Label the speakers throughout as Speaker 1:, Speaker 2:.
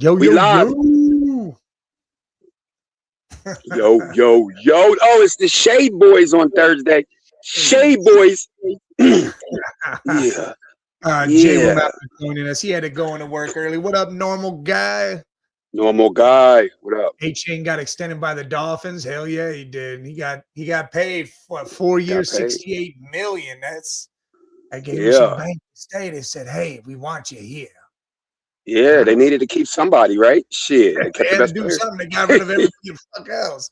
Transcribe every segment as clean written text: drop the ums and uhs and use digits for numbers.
Speaker 1: Yo,
Speaker 2: We
Speaker 1: yo,
Speaker 2: live.
Speaker 1: yo.
Speaker 2: Yo. Oh, it's the Shade Boys on Thursday. Shade Boys. Yeah.
Speaker 1: Jay will
Speaker 2: Yeah.
Speaker 1: not be joining us. He had to go into work early. What up, normal guy?
Speaker 2: Normal guy. What up?
Speaker 1: A-Chain got extended by the Dolphins. Hell yeah, he did. He got paid for 4
Speaker 2: Got
Speaker 1: years,
Speaker 2: paid.
Speaker 1: $68 million. I gave him some bank to stay. They said, hey, we want you here.
Speaker 2: Yeah, they needed to keep somebody, right? Shit. They kept
Speaker 1: They
Speaker 2: the
Speaker 1: had to
Speaker 2: best
Speaker 1: do
Speaker 2: players.
Speaker 1: something. They got rid of everybody the fuck else.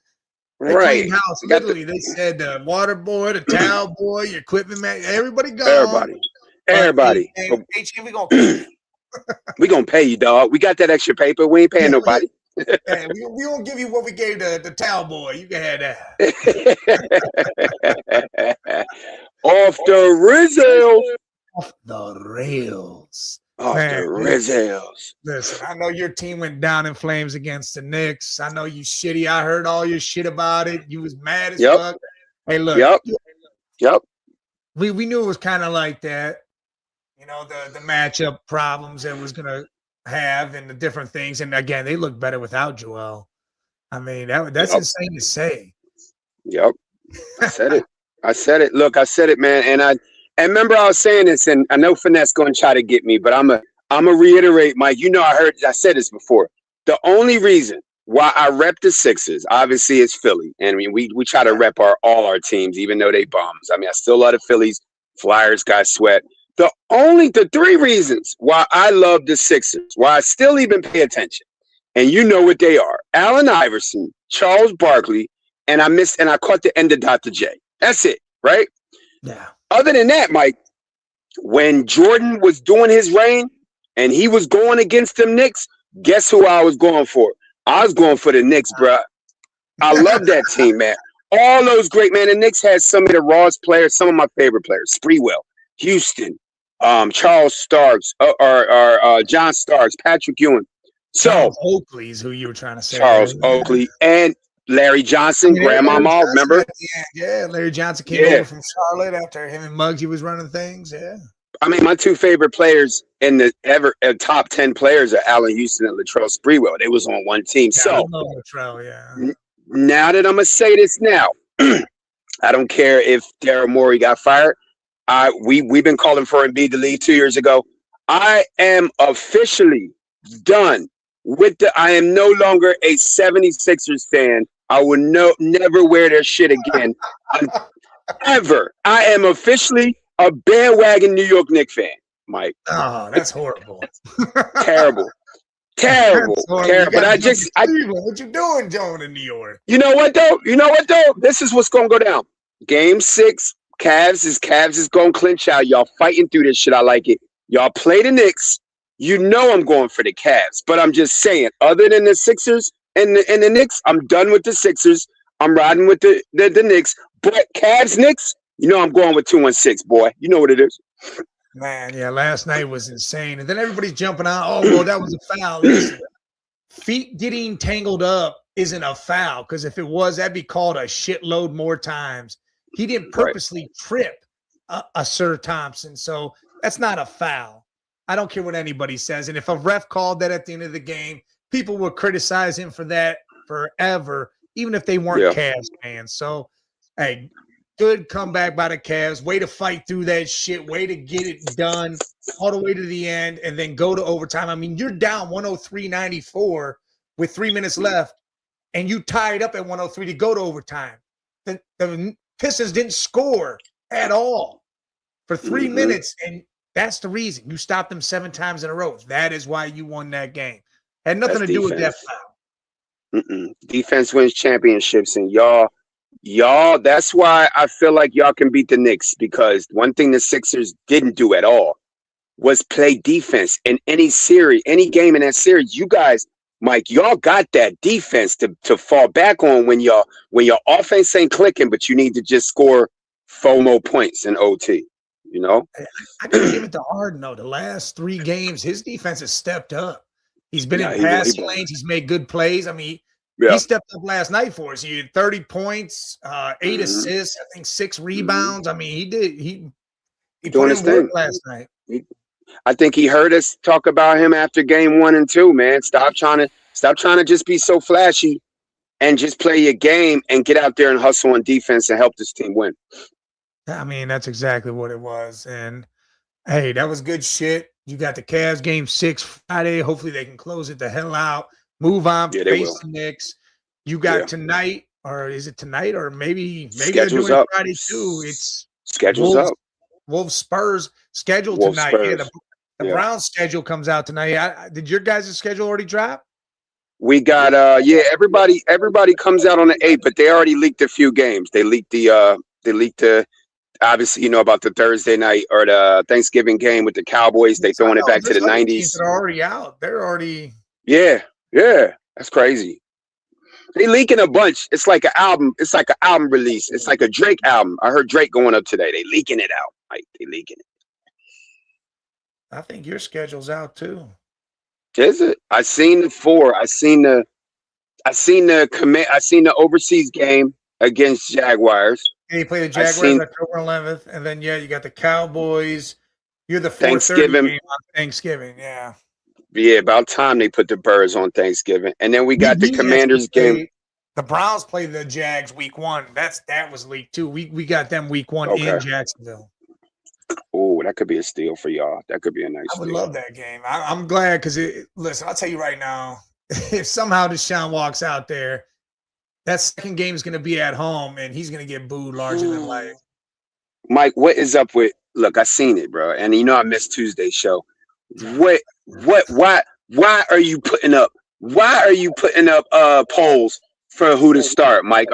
Speaker 1: They
Speaker 2: Right.
Speaker 1: cleaned house.
Speaker 2: They got
Speaker 1: Literally, they said the water boy, the towel boy, your equipment man, everybody gone.
Speaker 2: Everybody.
Speaker 1: But A-Chain, we gonna keep you.
Speaker 2: We gonna pay you, dog. We got that extra paper. We ain't paying nobody.
Speaker 1: Yeah, we won't give you what we gave the towel boy. You can have that.
Speaker 2: Off the Rizzo.
Speaker 1: Off the rails.
Speaker 2: Off
Speaker 1: Man,
Speaker 2: the Rizzles.
Speaker 1: listen, I know your team went down in flames against the Knicks. I know you shitty. I heard all your shit about it. You was mad as fuck. Hey, look.
Speaker 2: Yep.
Speaker 1: We knew it was kind of like that. You know, the matchup problems it was gonna have and the different things. And again, they look better without Joel. I mean, that's insane to say.
Speaker 2: Yep. I said it. Look, I said it, man. And remember I was saying this, and I know Finesse gonna try to get me, but I'm a reiterate, Mike. You know, I said this before. The only reason why I rep the Sixers, obviously, is Philly. And I mean, we try to rep all our teams, even though they bums. I mean, I still love the Phillies. Flyers got sweat. The three reasons why I love the Sixers, why I still even pay attention, and you know what they are: Allen Iverson, Charles Barkley, and I caught the end of Dr. J. That's it, right?
Speaker 1: Yeah.
Speaker 2: Other than that, Mike, when Jordan was doing his reign and he was going against them Knicks, guess who I was going for? I was going for the Knicks, bro. I love that team, man. All those great, man. The Knicks had some of the rawest players, some of my favorite players: Sprewell, Houston, Charles Starks, or John Starks, Patrick Ewing. So
Speaker 1: Charles Oakley is who you were trying to say.
Speaker 2: Charles Oakley and Larry Johnson, Grandmama, remember?
Speaker 1: Yeah, Larry Johnson came over from Charlotte after him and Muggsy was running things. Yeah.
Speaker 2: I mean, my two favorite players in the top 10 players are Allen Houston and Latrell Sprewell. They was on one team.
Speaker 1: Yeah,
Speaker 2: so
Speaker 1: I love Latrell,
Speaker 2: now that I'm gonna say this now, I don't care if Daryl Morey got fired. We've been calling for Embiid to leave 2 years ago. I am officially done with I am no longer a 76ers fan. I will never wear their shit again. Ever. I am officially a bandwagon New York Knicks fan, Mike.
Speaker 1: Oh, that's horrible.
Speaker 2: Terrible. But
Speaker 1: what you doing, Joan, in New York?
Speaker 2: You know what though? This is what's gonna go down. Game 6, Cavs is gonna clinch out. Y'all fighting through this shit. I like it. Y'all play the Knicks. You know I'm going for the Cavs, but I'm just saying, other than the Sixers and the Knicks, I'm done with the Sixers. I'm riding with the Knicks. But Cavs, Knicks, you know I'm going with 2-6, boy. You know what it is.
Speaker 1: Man, yeah, last night was insane. And then everybody's jumping out. Oh, well, that was a foul. Listen, feet getting tangled up isn't a foul, because if it was, that'd be called a shitload more times. He didn't purposely trip a Sir Thompson, so that's not a foul. I don't care what anybody says. And if a ref called that at the end of the game, people will criticize him for that forever, even if they weren't Cavs fans. So, hey, good comeback by the Cavs. Way to fight through that shit. Way to get it done all the way to the end and then go to overtime. I mean, you're down 103-94 with 3 minutes left, and you tied up at 103 to go to overtime. The Pistons didn't score at all for 3 minutes, and that's the reason. You stopped them 7 times in a row. That is why you won that game. Had nothing to do with that foul.
Speaker 2: Defense wins championships, and y'all, that's why I feel like y'all can beat the Knicks, because one thing the Sixers didn't do at all was play defense in any series, any game in that series. You guys, Mike, y'all got that defense to fall back on when your offense ain't clicking, but you need to just score FOMO points in OT. You know,
Speaker 1: I can give it to Harden though. The last 3 games, his defense has stepped up. He's been in passing lanes. He's made good plays. I mean, he stepped up last night for us. He had 30 points, 8 assists, I think 6 rebounds. I mean, he put in work last night.
Speaker 2: I think he heard us talk about him after game 1 and 2, man. Stop trying to just be so flashy and just play your game and get out there and hustle on defense and help this team win.
Speaker 1: I mean, that's exactly what it was. And hey, that was good shit. You got the Cavs game 6 Friday. Hopefully they can close it the hell out. Move on,
Speaker 2: Yeah, they
Speaker 1: face
Speaker 2: will.
Speaker 1: the Knicks. You got
Speaker 2: Yeah.
Speaker 1: tonight, or is it tonight? Or maybe they're
Speaker 2: Schedule's
Speaker 1: doing it
Speaker 2: up.
Speaker 1: Friday too. It's
Speaker 2: Schedule's
Speaker 1: Wolves,
Speaker 2: up.
Speaker 1: Wolves Spurs schedule
Speaker 2: Wolves
Speaker 1: tonight. Yeah,
Speaker 2: Spurs.
Speaker 1: the
Speaker 2: Yeah.
Speaker 1: Browns schedule comes out tonight. Did your guys' schedule already drop?
Speaker 2: We got everybody comes out on the 8th, but they already leaked a few games. They leaked the obviously, you know about the Thursday night or the Thanksgiving game with the Cowboys. They throwing it back to the
Speaker 1: There's other teams
Speaker 2: 90s.
Speaker 1: that are already out. They're already
Speaker 2: Yeah. That's crazy. They leaking a bunch. It's like an album. It's like an album release. It's like a Drake album. I heard Drake going up today. They leaking it out. Like they leaking it.
Speaker 1: I think your schedule's out too.
Speaker 2: Is it? I seen the 4. I seen the overseas game against Jaguars.
Speaker 1: Yeah, you play the Jaguars October 11th, and then you got the Cowboys. You're the 4:30
Speaker 2: Thanksgiving.
Speaker 1: game on Thanksgiving. Yeah.
Speaker 2: Yeah, about time they put the Birds on Thanksgiving. And then we got the Commanders game.
Speaker 1: The Browns play the Jags week 1. That was leaked too. We got them week 1 in Jacksonville.
Speaker 2: Oh, that could be a steal for y'all. That could be a nice
Speaker 1: I would
Speaker 2: steal.
Speaker 1: love that game. I'm glad because listen, I'll tell you right now, if somehow Deshaun walks out there, that second game is going to be at home, and he's going to get booed larger than life.
Speaker 2: Mike, what is up with? Look, I seen it, bro, and you know I missed Tuesday's show. Why are you putting up? Why are you putting up polls for who to start, Mike?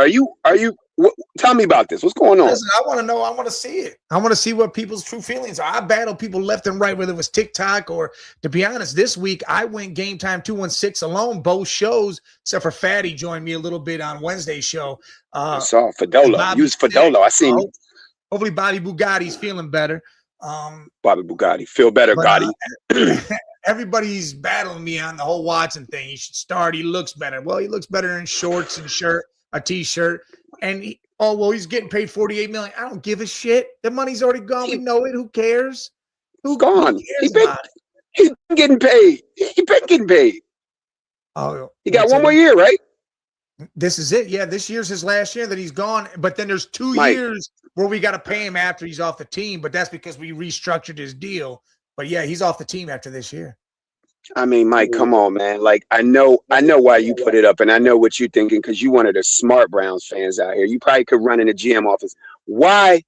Speaker 2: Tell me about this. What's going on?
Speaker 1: Listen, I want to know. I want to see it. I want to see what people's true feelings are. I battle people left and right, whether it was TikTok or, to be honest, this week I went Game Time 216 alone, both shows, except for Fatty joined me a little bit on Wednesday's show.
Speaker 2: I saw Fedolo. Use Fedolo. I seen.
Speaker 1: Hopefully, Bobby Bugatti's feeling better.
Speaker 2: Bobby Bugatti, feel better, Gotti.
Speaker 1: Everybody's battling me on the whole Watson thing. He should start. He looks better. Well, he looks better in shorts and a t-shirt. And he's getting paid $48 million. I don't give a shit. The money's already gone. We know it. Who cares?
Speaker 2: Who's gone? He's been getting paid. He's been getting paid.
Speaker 1: Oh,
Speaker 2: he got one more year, right?
Speaker 1: This is it. Yeah, this year's his last year that he's gone. But then there's 2 years where we got to pay him after he's off the team. But that's because we restructured his deal. But yeah, he's off the team after this year.
Speaker 2: I mean, Mike, come on, man. Like, I know why you put it up, and I know what you're thinking because you one of the smart Browns fans out here. You probably could run in the GM office. Why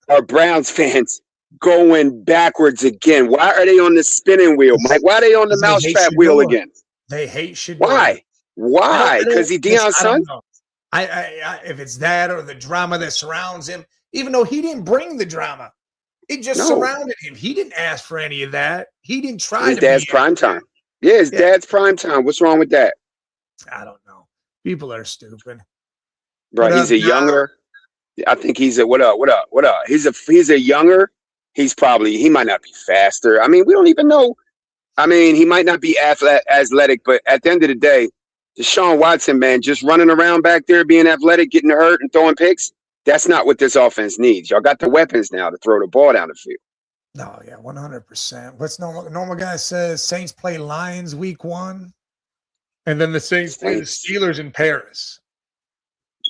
Speaker 2: are Browns fans going backwards again? Why are they on the spinning wheel, Mike? Why are they on the mousetrap wheel again?
Speaker 1: They hate Shedeur.
Speaker 2: Why? Why? Because he Deion's son?
Speaker 1: I if it's that or the drama that surrounds him, even though he didn't bring the drama. It just surrounded him. He didn't ask for any of that. He didn't try
Speaker 2: his dad's prime time. Yeah, his dad's prime time. What's wrong with that?
Speaker 1: I don't know. People are stupid.
Speaker 2: Bro, he's a younger. I think he's a what up? He's a younger. He might not be faster. I mean, we don't even know. I mean, he might not be athletic, but at the end of the day, Deshaun Watson, man, just running around back there, being athletic, getting hurt and throwing picks. That's not what this offense needs. Y'all got the weapons now to throw the ball down the field.
Speaker 1: No, yeah, 100%. What's normal guy says Saints play Lions week 1, and then the Saints play the Steelers in Paris.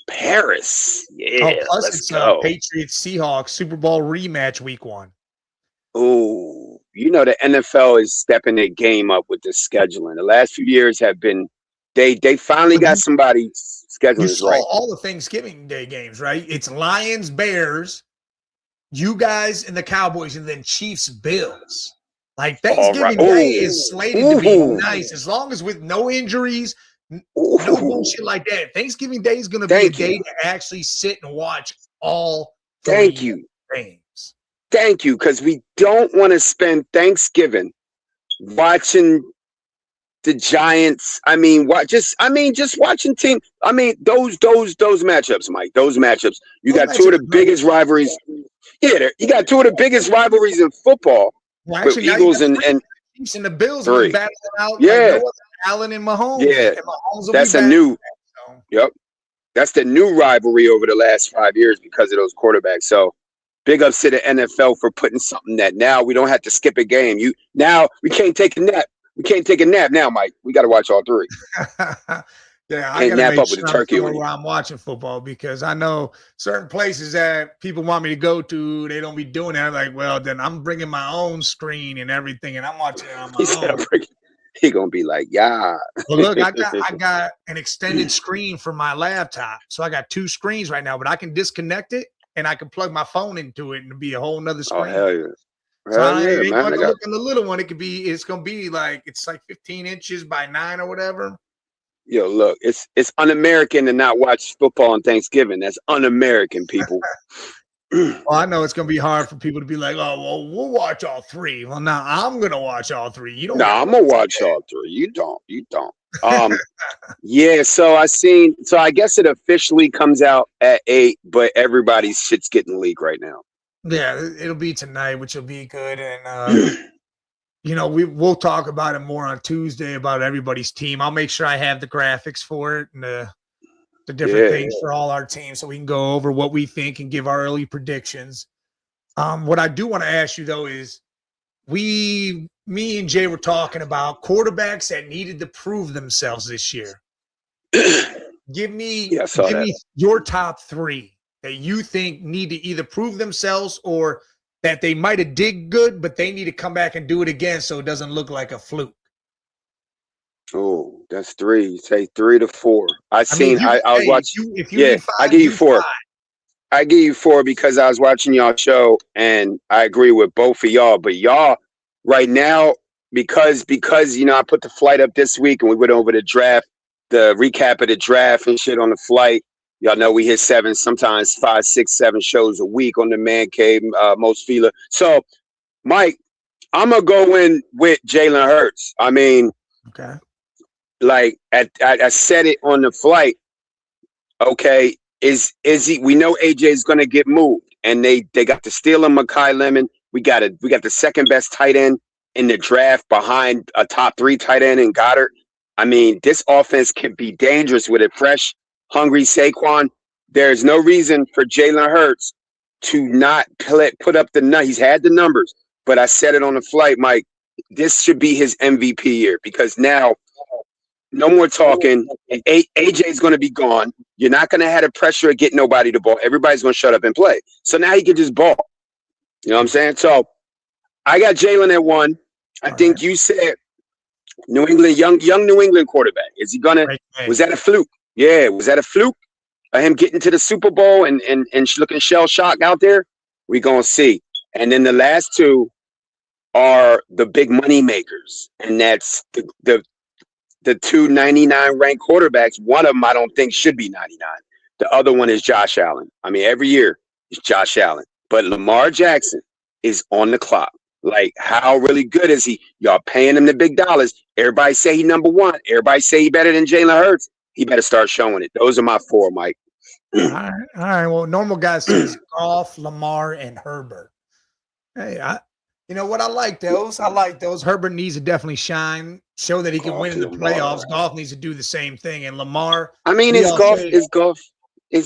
Speaker 2: Paris, yeah.
Speaker 1: Plus
Speaker 2: let's
Speaker 1: it's
Speaker 2: go.
Speaker 1: Patriots Seahawks Super Bowl rematch week 1.
Speaker 2: Oh, you know the NFL is stepping their game up with the scheduling. The last few years have been they finally got somebody scheduling is right.
Speaker 1: All the Thanksgiving Day games, right? It's Lions, Bears, you guys, and the Cowboys, and then Chiefs, Bills. Like Thanksgiving Day is slated to be nice, as long as with no injuries, no bullshit like that. Thanksgiving Day is going to be a day to actually sit and watch all.
Speaker 2: Thank you.
Speaker 1: Games.
Speaker 2: Thank you, because we don't want to spend Thanksgiving watching the Giants. Just watching team. Those matchups, Mike. Those matchups. You got two of the biggest rivalries. Yeah, you got two of the biggest rivalries in football.
Speaker 1: Well,
Speaker 2: with Eagles and
Speaker 1: Chiefs and the Bills are battling out.
Speaker 2: Yeah,
Speaker 1: like Allen and Mahomes.
Speaker 2: Yeah,
Speaker 1: and Mahomes
Speaker 2: that's a new. Yep, that's the new rivalry over the last 5 years because of those quarterbacks. So big ups to the NFL for putting something that now we don't have to skip a game. Now we can't take a nap. We can't take a nap now, Mike. We got to watch all three.
Speaker 1: Yeah, I
Speaker 2: Can't
Speaker 1: gotta
Speaker 2: nap
Speaker 1: make
Speaker 2: up with
Speaker 1: sure
Speaker 2: a
Speaker 1: I'm
Speaker 2: turkey
Speaker 1: somewhere
Speaker 2: on you.
Speaker 1: where I'm watching football because I know certain places that people want me to go to, they don't be doing that. I'm like, well, then I'm bringing my own screen and everything, and I'm watching it on
Speaker 2: He
Speaker 1: my
Speaker 2: said,
Speaker 1: own.
Speaker 2: he gonna be like, yeah.
Speaker 1: Well, look, I got an extended screen for my laptop, so I got 2 screens right now, but I can disconnect it and I can plug my phone into it and it'll be a whole nother
Speaker 2: Oh
Speaker 1: screen.
Speaker 2: hell yeah,
Speaker 1: So
Speaker 2: hell
Speaker 1: it
Speaker 2: yeah,
Speaker 1: ain't
Speaker 2: man.
Speaker 1: going to look on the little one. It's gonna be like 15 inches by 9 or whatever.
Speaker 2: Yo, look, it's un-American to not watch football on Thanksgiving. That's un-American, people.
Speaker 1: Well, I know it's gonna be hard for people to be like, "Oh, well, we'll watch all 3." Well, now I'm gonna watch all 3. You don't.
Speaker 2: Nah, I'm gonna watch all 3. You don't. Yeah. So I guess it officially comes out at 8, but everybody's shit's getting leaked right now.
Speaker 1: Yeah, it'll be tonight, which will be good, and we'll talk about it more on Tuesday about everybody's team. I'll make sure I have the graphics for it and the different things for all our teams so we can go over what we think and give our early predictions. What I do want to ask you though is me and Jay were talking about quarterbacks that needed to prove themselves this year. Give me your top 3 that you think need to either prove themselves or that they might have did good, but they need to come back and do it again so it doesn't look like a fluke.
Speaker 2: Oh, that's 3. You say 3 to 4. I was watching.
Speaker 1: If you need 5,
Speaker 2: I give you 4.
Speaker 1: 5.
Speaker 2: I give you 4 because I was watching y'all show and I agree with both of y'all. But y'all right now, because I put the flight up this week and we went over the draft, the recap of the draft and shit on the flight. Y'all know we hit 7, sometimes 5, 6, 7 shows a week on the Man Cave, Most Fila. So, Mike, I'm gonna go in with Jalen Hurts. I mean,
Speaker 1: okay.
Speaker 2: Like I said it on the flight. Okay, is he? We know AJ is gonna get moved, and they got the steal of Mekhi Lemon. We got the second best tight end in the draft behind a top 3 tight end in Goddard. I mean, this offense can be dangerous with a fresh, hungry Saquon. There's no reason for Jalen Hurts to not put up the nut. He's had the numbers, but I said it on the flight, Mike. This should be his MVP year because now. No more talking. AJ is going to be gone. You're not going to have the pressure of getting nobody the ball. Everybody's going to shut up and play. So now he can just ball. You know what I'm saying? So I got Jalen at 1. I think you said New England, young New England quarterback. Is he going to – was that a fluke? Yeah, was that a fluke? Him getting to the Super Bowl and looking shell-shocked out there? We're going to see. And then the last 2 are the big money makers, and that's the 2 99 ranked quarterbacks. One of them I don't think should be 99. The other one is Josh Allen. I mean, every year it's Josh Allen. But Lamar Jackson is on the clock. Like, how really good is he? Y'all paying him the big dollars. Everybody say he number 1. Everybody say he better than Jalen Hurts. He better start showing it. Those are my 4, Mike.
Speaker 1: All right. Well, normal guy says Goff, Lamar, and Herbert. Hey, you know what? I like those. Herbert needs to definitely shine, show that he can win in the playoffs. Goff needs to do the same thing. And Lamar.
Speaker 2: I mean, is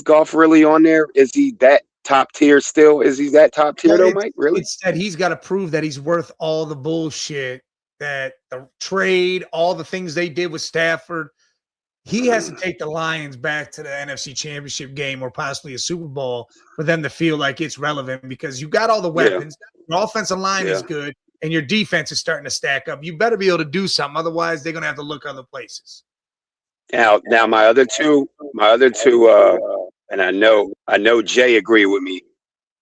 Speaker 2: Goff really on there? Is he that top tier still? Is he that top tier though, Mike? Really?
Speaker 1: It's that he's got to prove that he's worth all the bullshit, that the trade, all the things they did with Stafford. He has to take the Lions back to the NFC Championship game or possibly a Super Bowl for them to feel like it's relevant because you got all the weapons. Your offensive line is good, and your defense is starting to stack up. You better be able to do something. Otherwise, they're going to have to look other places.
Speaker 2: Now my other two, and I know Jay agreed with me.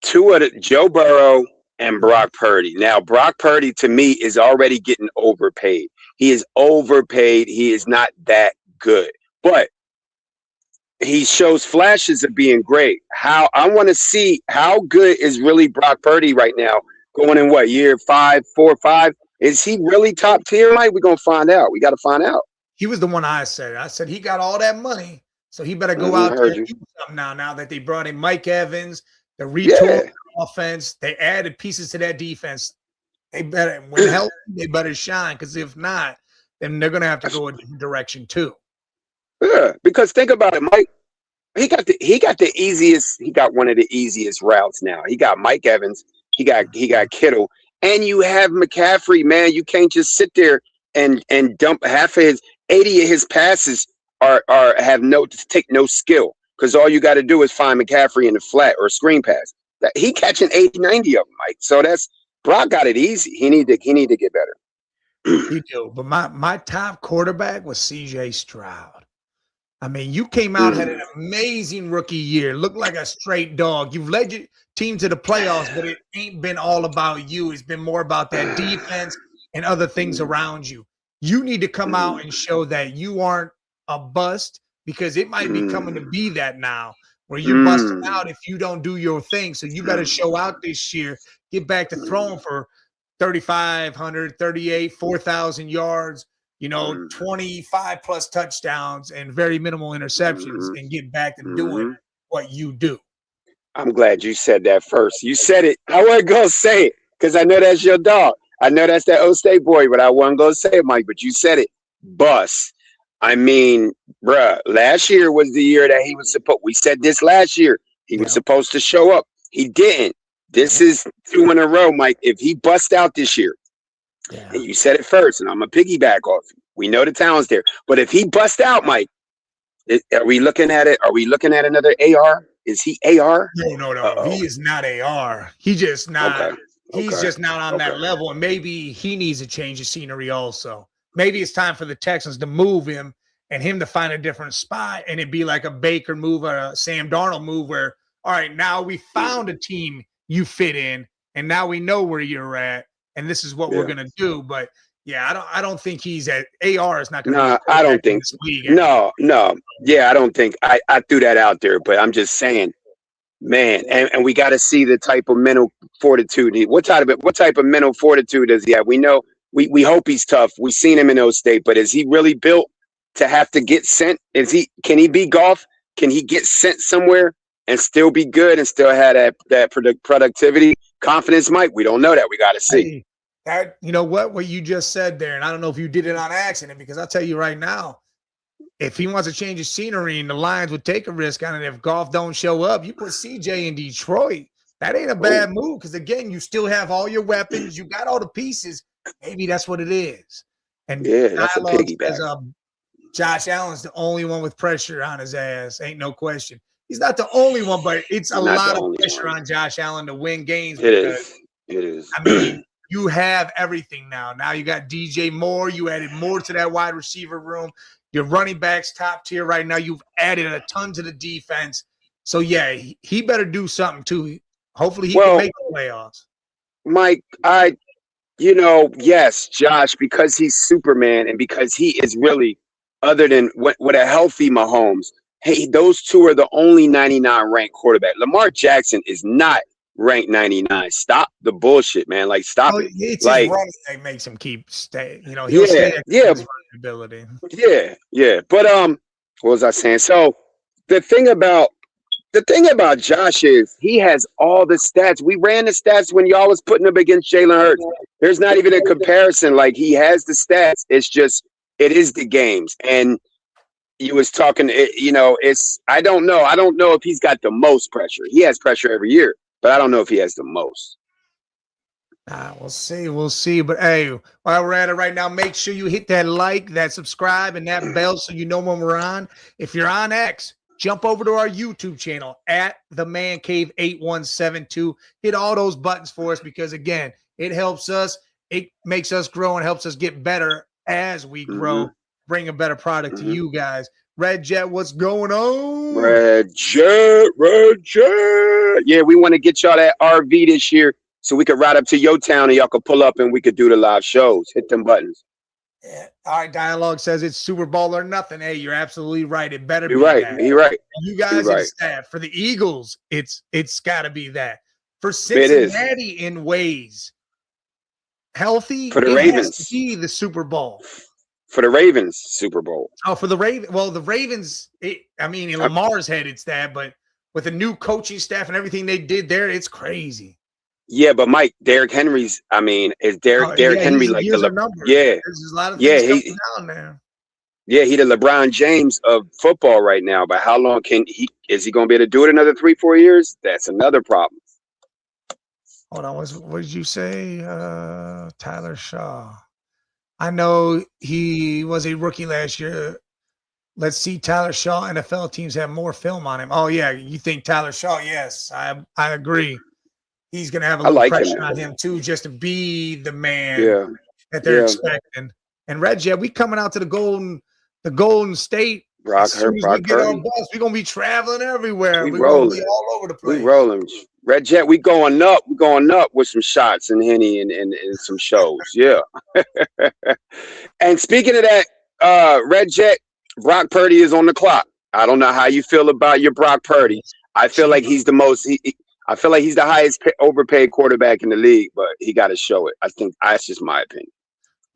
Speaker 2: 2 of Joe Burrow and Brock Purdy. Now, Brock Purdy, to me, is already getting overpaid. He is overpaid. He is not that good, but he shows flashes of being great. I want to see how good is really Brock Purdy right now, going in what, year 5, 4, 5? Is he really top tier, Mike? We're going to find out. We got to find out.
Speaker 1: He was the one I said he got all that money, so he better go out there and do something now that they brought in Mike Evans, the retool offense. They added pieces to that defense. They better, when healthy, they better shine, because if not, then they're going to have to go a different direction too.
Speaker 2: Yeah, because think about it, Mike. he got the easiest. He got one of the easiest routes now. He got Mike Evans. He got Kittle, and you have McCaffrey. Man, you can't just sit there and dump half of his 80 of his passes are have no take no skill, because all you got to do is find McCaffrey in the flat or screen pass. That he catching 80, 90 of them, Mike. So that's Brock got it easy. He need to get better.
Speaker 1: He do. But my top quarterback was CJ Stroud. I mean, you came out, had an amazing rookie year, looked like a straight dog. You've led your team to the playoffs, but it ain't been all about you. It's been more about that defense and other things around you. You need to come out and show that you aren't a bust, because it might be coming to be that now, where you're busting out if you don't do your thing. So you better show out this year, get back to throwing for 3,500, 38, 4,000 yards, 25 plus touchdowns and very minimal interceptions, and get back to doing what you do.
Speaker 2: I'm glad you said that first. You said it. I wasn't going to say it because I know that's your dog. I know that's that O State boy, but I wasn't going to say it, Mike, but you said it. Bus. I mean, bruh, last year was the year that he was supposed, we said this last year, he was supposed to show up. He didn't. This is 2 in a row, Mike. If he bust out this year, and you said it first, and I'm going to piggyback off you. We know the talent's there. But if he bust out, Mike, are we looking at it? Are we looking at another AR? Is he AR?
Speaker 1: No. Uh-oh. He is not AR. He just not. Okay. He's just not on that level. And maybe he needs a change of scenery also. Maybe it's time for the Texans to move him and him to find a different spot, and it'd be like a Baker move or a Sam Darnold move where, all right, now we found a team you fit in, and now we know where you're at, and this is what we're going to do. But I don't think he's at AR is not going to.
Speaker 2: No, I don't think. No. Yeah, I don't think. I threw that out there, but I'm just saying, man, and we got to see the type of mental fortitude. What type of mental fortitude does he have? We know. We hope he's tough. We've seen him in O State, but is he really built to have to get sent? Can he be Goff? Can he get sent somewhere and still be good and still have that productivity, confidence, Mike? We don't know that. We got to see.
Speaker 1: That, what you just said there, and I don't know if you did it on accident, because I'll tell you right now, if he wants to change his scenery and the Lions would take a risk on it, if Goff don't show up, you put CJ in Detroit. That ain't a bad move, because again, you still have all your weapons, you got all the pieces. Maybe that's what it is. And
Speaker 2: that's a piggyback.
Speaker 1: Josh Allen's the only one with pressure on his ass. Ain't no question. He's not the only one, but it's a lot of pressure on Josh Allen to win games.
Speaker 2: It is.
Speaker 1: I mean, you have everything now. Now you got DJ Moore. You added more to that wide receiver room. Your running backs top tier right now. You've added a ton to the defense. So, he better do something too. Hopefully he can make the playoffs.
Speaker 2: Mike, yes, Josh, because he's Superman and because he is really, other than with a healthy Mahomes, hey, those two are the only 99 ranked quarterback. Lamar Jackson is not ranked 99. Stop the bullshit, man. Like, stop it.
Speaker 1: It's his running that makes him keep stay. He'll stay at his ability.
Speaker 2: Yeah. But what was I saying? So the thing about Josh is he has all the stats. We ran the stats when y'all was putting him against Jalen Hurts. There's not even a comparison. Like, he has the stats. It's just, it is the games. And you was talking, I don't know. I don't know if he's got the most pressure. He has pressure every year, but I don't know if he has the most.
Speaker 1: We'll see. But hey, while we're at it right now, make sure you hit that like, that subscribe, and that bell so you know when we're on. If you're on X, jump over to our YouTube channel at The Man Cave 8172. Hit all those buttons for us, because again, it helps us. It makes us grow and helps us get better as we grow. Bring a better product to you guys. Red Jet, what's going on?
Speaker 2: Red Jet. Yeah, we want to get y'all that RV this year so we could ride up to your town and y'all could pull up and we could do the live shows. Hit them buttons.
Speaker 1: Yeah. All right, Dialogue says it's Super Bowl or nothing. Hey, you're absolutely right. It better be that.
Speaker 2: You're right.
Speaker 1: You guys and staff. For the Eagles, it's got to be that. For Cincinnati in ways, healthy,
Speaker 2: for the Ravens,
Speaker 1: has to be the Super Bowl.
Speaker 2: For the Ravens, Super Bowl.
Speaker 1: Oh, for the Ravens. Well, the Ravens, in Lamar's head, it's that. But with the new coaching staff and everything they did there, it's crazy.
Speaker 2: Yeah, but Mike, Derrick Henry's, is Derrick Henry like the number? Yeah.
Speaker 1: There's a lot of things down there.
Speaker 2: Yeah, he the LeBron James of football right now. But how long is he going to be able to do it another 3-4 years? That's another problem.
Speaker 1: Hold on, what did you say? Tyler Shaw. I know he was a rookie last year. Let's see, Tyler Shaw. NFL teams have more film on him. Oh yeah, you think Tyler Shaw? Yes, I agree. He's going to have a little pressure on him too, just to be the man that they're expecting. And Reg, we coming out to the Golden State.
Speaker 2: Brock
Speaker 1: we get on bus, we're gonna be traveling everywhere. We're gonna be all over the place.
Speaker 2: We rolling. Red Jet, we going up. We going up with some shots and Henny and some shows. Yeah. And speaking of that, Red Jet, Brock Purdy is on the clock. I don't know how you feel about your Brock Purdy. I feel like he's the most. I feel like he's the highest overpaid quarterback in the league, but he got to show it. I think that's just my opinion.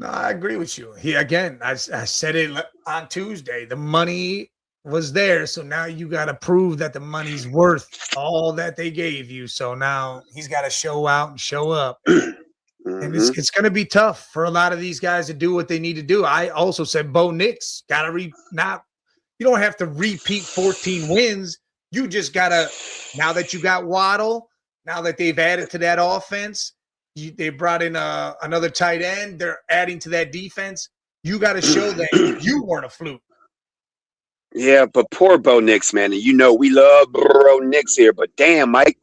Speaker 1: No, I agree with you. I said it on Tuesday. The money was there, so now you got to prove that the money's worth all that they gave you. So now he's got to show out and show up. And it's going to be tough for a lot of these guys to do what they need to do. I also said Bo Nix got to you don't have to repeat 14 wins. You just got to, now that you got Waddle, now that they've added to that offense, they brought in another tight end. They're adding to that defense. You got to show that you weren't a fluke.
Speaker 2: Yeah, but poor Bo Nix, man. And we love Bo Nix here, but damn, Mike,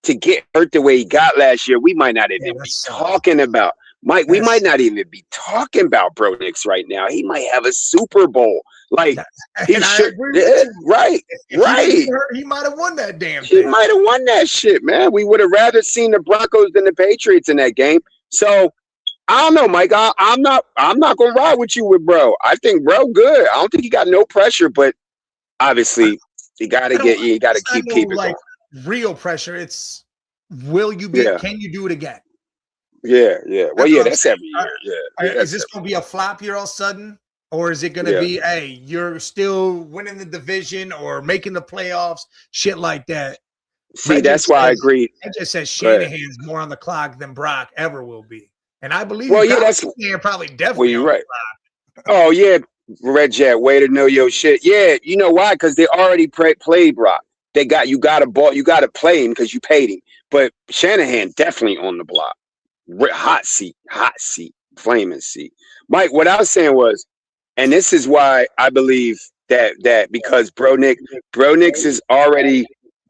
Speaker 2: to get hurt the way he got last year, we might not even be talking about Mike. We might not even be talking about Bo Nix right now. He might have a Super Bowl. Like he should, right.
Speaker 1: He might have won that damn thing.
Speaker 2: He might have won that shit, man. We would have rather seen the Broncos than the Patriots in that game. So I don't know, Mike. I'm not gonna ride with you with bro. I think bro good. I don't think he got no pressure, but obviously you gotta keep it
Speaker 1: like going. Real pressure. It's will you be? Can you do it again?
Speaker 2: Yeah. Well, that's every year. Yeah.
Speaker 1: Is this gonna be a flop year all of a sudden? Or is it going to be, hey, you're still winning the division or making the playoffs, shit like that?
Speaker 2: See, that's why I agree.
Speaker 1: I just said Shanahan's more on the clock than Brock ever will be. And I believe
Speaker 2: that's
Speaker 1: probably definitely
Speaker 2: you're right. Oh, yeah, Red Jet, way to know your shit. Yeah, you know why? Because they already played Brock. You got to play him because you paid him. But Shanahan definitely on the block. Hot seat, flaming seat. Mike, what I was saying was, and this is why I believe that because Bro Nix is already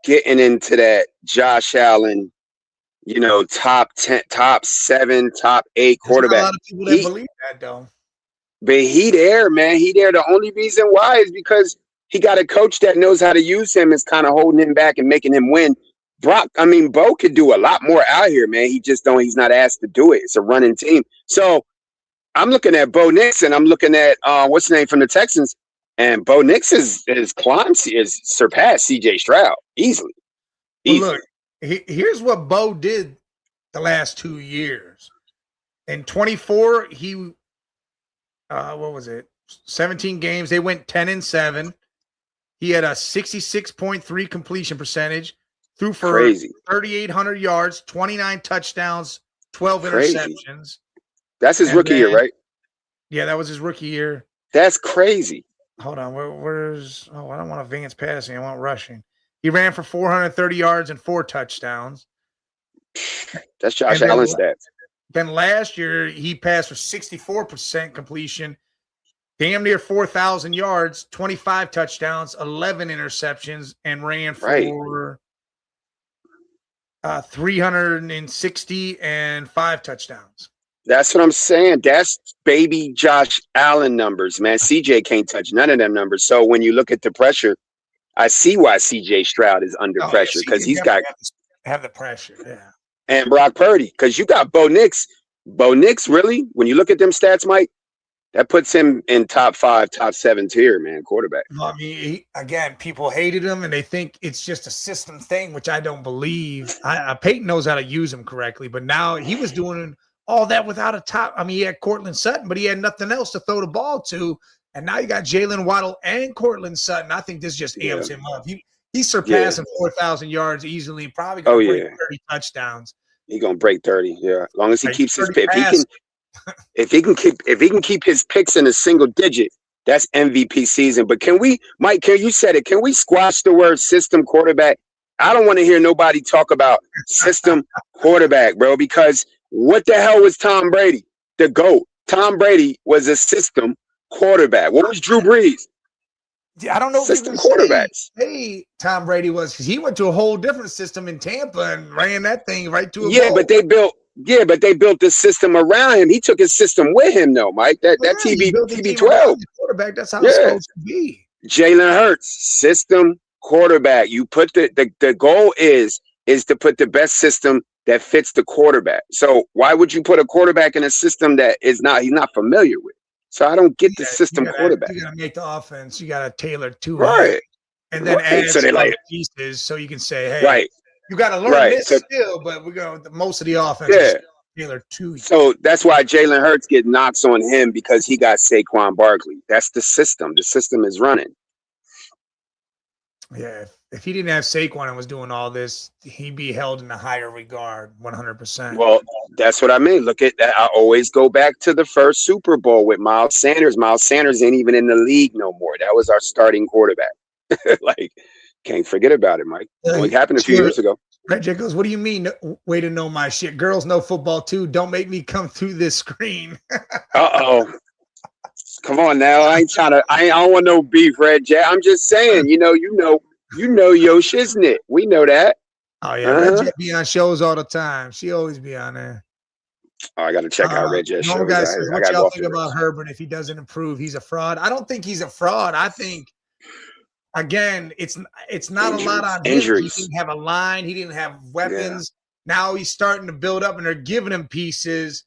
Speaker 2: getting into that Josh Allen, top 10, top 7, top 8 quarterback.
Speaker 1: There's a lot of people that believe that though.
Speaker 2: But he there, man. He there. The only reason why is because he got a coach that knows how to use him, is kind of holding him back and making him win. Bo could do a lot more out here, man. He's not asked to do it. It's a running team. So I'm looking at Bo Nix and I'm looking at what's the name from the Texans, and Bo Nix is surpassed CJ Stroud easily.
Speaker 1: Well, look, here's what Bo did the last 2 years. In 24, he what was it? 17 games. They went 10-7. He had a 66.3 completion percentage, threw for 3,800 yards, 29 touchdowns, 12 interceptions.
Speaker 2: That's his rookie year, right?
Speaker 1: Yeah, that was his rookie year.
Speaker 2: That's crazy.
Speaker 1: Hold on. Where's I don't want advanced passing. I want rushing. He ran for 430 yards and 4 touchdowns.
Speaker 2: That's Josh Allen's stats.
Speaker 1: Then last year, he passed for 64% completion, damn near 4,000 yards, 25 touchdowns, 11 interceptions, and ran for 360 and 5 touchdowns.
Speaker 2: That's what I'm saying. That's baby Josh Allen numbers, man. CJ can't touch none of them numbers. So when you look at the pressure, I see why CJ Stroud is under pressure, because he's got
Speaker 1: have the pressure, yeah.
Speaker 2: And Brock Purdy, because you got Bo Nix. Bo Nix, really, when you look at them stats, Mike, that puts him in top 5, top 7 tier, man, quarterback.
Speaker 1: I mean, again, people hated him, and they think it's just a system thing, which I don't believe. Peyton knows how to use him correctly, but now he was doing all that without a top. I mean, he had Cortland Sutton, but he had nothing else to throw the ball to. And now you got Jalen Waddle and Cortland Sutton. I think this just amps him up. He's surpassing 4,000 yards easily. Probably going to break 30 touchdowns.
Speaker 2: He's going to break 30. Yeah, as long as he keeps his pick. If he can keep his picks in a single digit, That's MVP season. But can we, Mike, you said it, can we squash the word system quarterback? I don't want to hear nobody talk about system quarterback, bro, because what the hell was Tom Brady? The GOAT. Tom Brady was a system quarterback. What was Drew Brees?
Speaker 1: I don't know
Speaker 2: system
Speaker 1: if you
Speaker 2: quarterbacks.
Speaker 1: Hey, Tom Brady was, because he went to a whole different system in Tampa and ran that thing right to a
Speaker 2: Yeah,
Speaker 1: goal.
Speaker 2: but they built the system around him. He took his system with him, though, Mike. That TB12
Speaker 1: quarterback. That's how it's supposed to be.
Speaker 2: Jalen Hurts, system quarterback. You put the goal is to put the best system that fits the quarterback. So why would you put a quarterback in a system that he's not familiar with? So I don't get the system quarterback.
Speaker 1: You got to make the offense. You got to tailor to
Speaker 2: right,
Speaker 1: it, and then add
Speaker 2: so they
Speaker 1: pieces so you can say, hey,
Speaker 2: right.
Speaker 1: You got to learn this still, but we're going to most of the offense is tailored to you.
Speaker 2: So that's why Jalen Hurts get knocks on him, because he got Saquon Barkley. That's the system. The system is running.
Speaker 1: Yeah, if he didn't have Saquon and was doing all this, he'd be held in a higher regard, 100%.
Speaker 2: Well, that's what I mean. Look at that. I always go back to the first Super Bowl with Miles Sanders. Miles Sanders ain't even in the league no more. That was our starting quarterback. Like, can't forget about it, Mike. It happened a few years ago.
Speaker 1: Red Jet goes, what do you mean? Way to know my shit. Girls know football too. Don't make me come through this screen.
Speaker 2: Uh-oh. Come on now. I don't want no beef, Red Jet. I'm just saying, you know your shiznit. We know that.
Speaker 1: Oh yeah, Red Jet be on shows all the time. She always be on there.
Speaker 2: Oh, I gotta check out Red Jet shows.
Speaker 1: Guys, what y'all think about Herbert if he doesn't improve? He's a fraud. I don't think he's a fraud. I think, again, it's not a lot on
Speaker 2: injuries.
Speaker 1: He didn't have a line. He didn't have weapons. Yeah. Now he's starting to build up, and they're giving him pieces.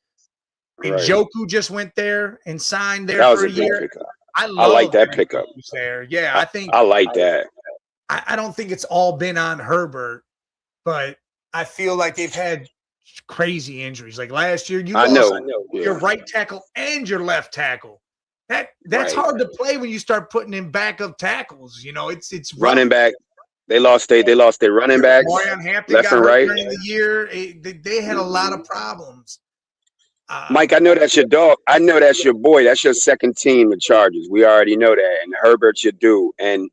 Speaker 1: And Njoku just went there and signed there for a year. I
Speaker 2: like that pickup.
Speaker 1: There. Yeah, I think
Speaker 2: I like that.
Speaker 1: I don't think it's all been on Herbert, but I feel like they've had crazy injuries. Like last year, you lost your right tackle and your left tackle. That's hard to play when you start putting in backup tackles. You know, it's
Speaker 2: running back. They lost their running backs.
Speaker 1: Marion Hampton left and right during the year. They had a lot of problems.
Speaker 2: Mike, I know that's your dog. I know that's your boy. That's your second team, the Chargers. We already know that. And Herbert's your dude. And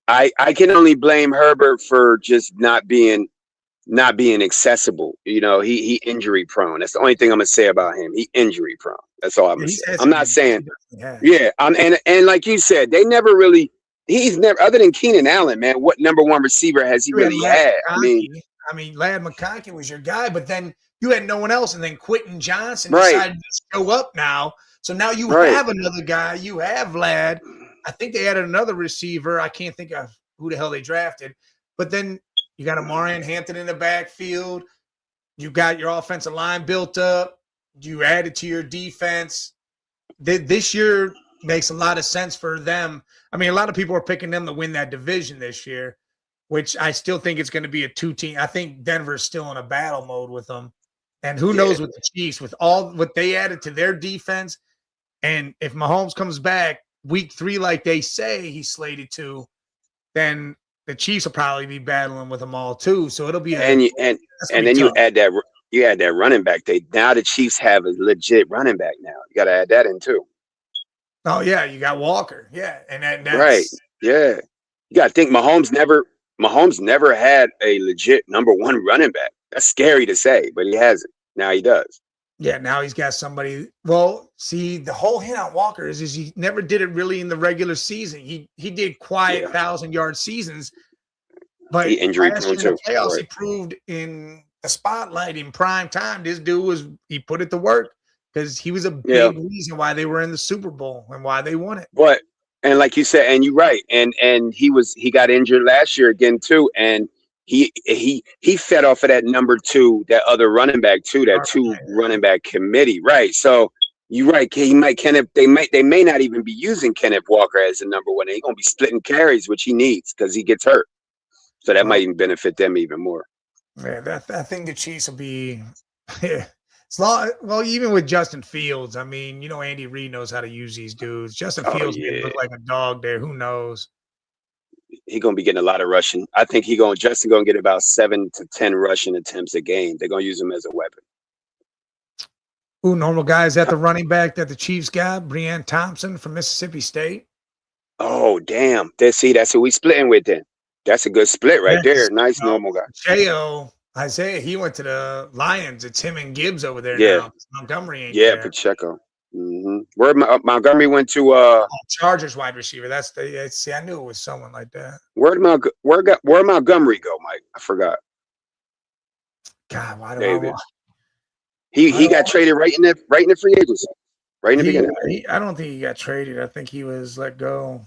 Speaker 2: I can only blame Herbert for just not being accessible. You know, he injury prone. That's the only thing I'm gonna say about him. He injury prone. That's all I'm gonna say. I'm not saying and like you said, they never really he's never, other than Keenan Allen, man, what number one receiver has he really had? I
Speaker 1: mean, Ladd McConkey was your guy, but then you had no one else, and then Quentin Johnson decided to show up now. So now you have another guy. You have Ladd. I think they added another receiver. I can't think of who the hell they drafted. But then you got Marion Hampton in the backfield. You got your offensive line built up. You added to your defense. This year makes a lot of sense for them. I mean, a lot of people are picking them to win that division this year, which I still think it's going to be a two-team. I think Denver's still in a battle mode with them. And who knows with the Chiefs, with all what they added to their defense. And if Mahomes comes back week 3, like they say he's slated to, then the Chiefs will probably be battling with them all too. So it'll be
Speaker 2: then you add that running back. Now the Chiefs have a legit running back now. You got to add that in too.
Speaker 1: Oh yeah, you got Walker. Yeah, and that's
Speaker 2: right. Yeah, you got to think Mahomes never had a legit number one running back. That's scary to say, but he hasn't. Now he does.
Speaker 1: Yeah, now he's got somebody. Well, see, the whole hint on Walker is he never did it really in the regular season. He did quiet 1,000-yard seasons, but
Speaker 2: he injury prone
Speaker 1: in the playoffs, he proved in the spotlight in prime time. This dude he put it to work because he was a big reason why they were in the Super Bowl and why they won it.
Speaker 2: But and like you said, and you're right, and he got injured last year again too, and he fed off of that number 2, that other running back too, that 2 running back committee, right? So you're right. They may not even be using Kenneth Walker as a number 1. He's gonna be splitting carries, which he needs because he gets hurt. So that might even benefit them even more.
Speaker 1: Yeah, I think the Chiefs will be. Well, even with Justin Fields, I mean, Andy Reid knows how to use these dudes. Justin Fields may look like a dog there. Who knows?
Speaker 2: He's gonna be getting a lot of rushing. I think Justin gonna get about 7 to 10 rushing attempts a game. They're gonna use him as a weapon.
Speaker 1: Ooh, normal guys at the running back that the Chiefs got, Breanne Thompson from Mississippi State.
Speaker 2: Oh, damn. That's who we splitting with then. That's a good split right there. Nice normal guy.
Speaker 1: Pacheco, Isaiah, he went to the Lions. It's him and Gibbs over there
Speaker 2: Yeah.
Speaker 1: now. Montgomery ain't
Speaker 2: Yeah,
Speaker 1: there.
Speaker 2: Pacheco. Where Montgomery went to
Speaker 1: Chargers wide receiver. That's the see, I knew it was someone like that.
Speaker 2: where Montgomery go, Mike? I forgot.
Speaker 1: God, why do
Speaker 2: David.
Speaker 1: I
Speaker 2: He got traded right in the free agency. Right in the beginning.
Speaker 1: I don't think he got traded. I think he was let go.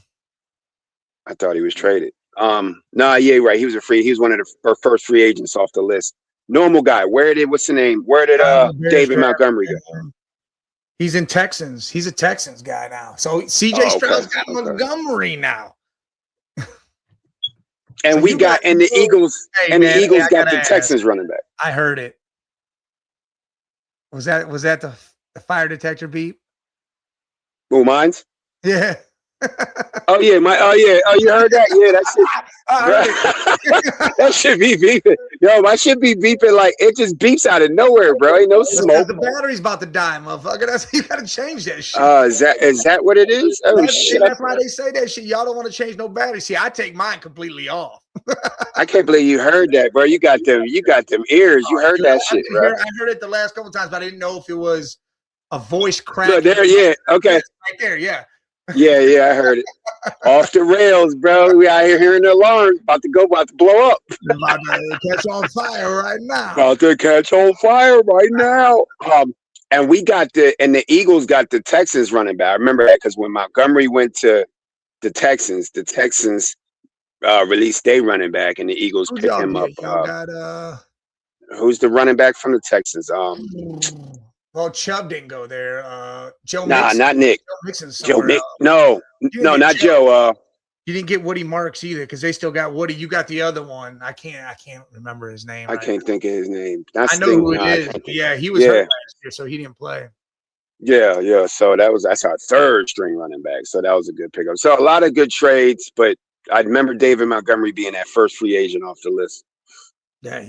Speaker 2: I thought he was traded. Nah, yeah, right. He was one of the first free agents off the list. Normal guy. What's the name? Where did David Montgomery go?
Speaker 1: He's in Texans. He's a Texans guy now. So CJ Stroud's got Montgomery now.
Speaker 2: And
Speaker 1: so
Speaker 2: the Eagles got the Texans running back.
Speaker 1: I heard it. Was that the fire detector beep?
Speaker 2: Who, mine's?
Speaker 1: Yeah.
Speaker 2: Oh yeah, you heard that? Yeah, that should be beeping. Yo, my shit be beeping like it just beeps out of nowhere, bro. Ain't no smoke.
Speaker 1: The battery's about to die, motherfucker. You gotta change that shit.
Speaker 2: Is that what it is? Oh shit!
Speaker 1: That's why they say that shit. Y'all don't want to change no battery. See, I take mine completely off.
Speaker 2: I can't believe you heard that, bro. You got them ears. You heard that shit, bro.
Speaker 1: I heard it the last couple times, but I didn't know if it was a voice crack.
Speaker 2: Look, there, yeah, okay.
Speaker 1: Right there, yeah.
Speaker 2: Yeah, I heard it. Off the rails, bro. We out here hearing the alarms. About to blow up.
Speaker 1: About to catch on fire right now.
Speaker 2: About to catch on fire right now. And the Eagles got the Texans running back. I remember that because when Montgomery went to the Texans released their running back, and the Eagles picked him up. Who's the running back from the Texans?
Speaker 1: Well, Chubb didn't go there. Joe
Speaker 2: Nah,
Speaker 1: Mixon.
Speaker 2: not Nick.
Speaker 1: Joe Mixon's
Speaker 2: Joe Nick. No, not Joe.
Speaker 1: You didn't get Woody Marks either because they still got Woody. You got the other one. I can't remember his name.
Speaker 2: I can't think of his name.
Speaker 1: I know who it is. Yeah, he was hurt last year, so he didn't play.
Speaker 2: Yeah. So that's our third string running back. So that was a good pickup. So a lot of good trades, but I remember David Montgomery being that first free agent off the list.
Speaker 1: Yeah,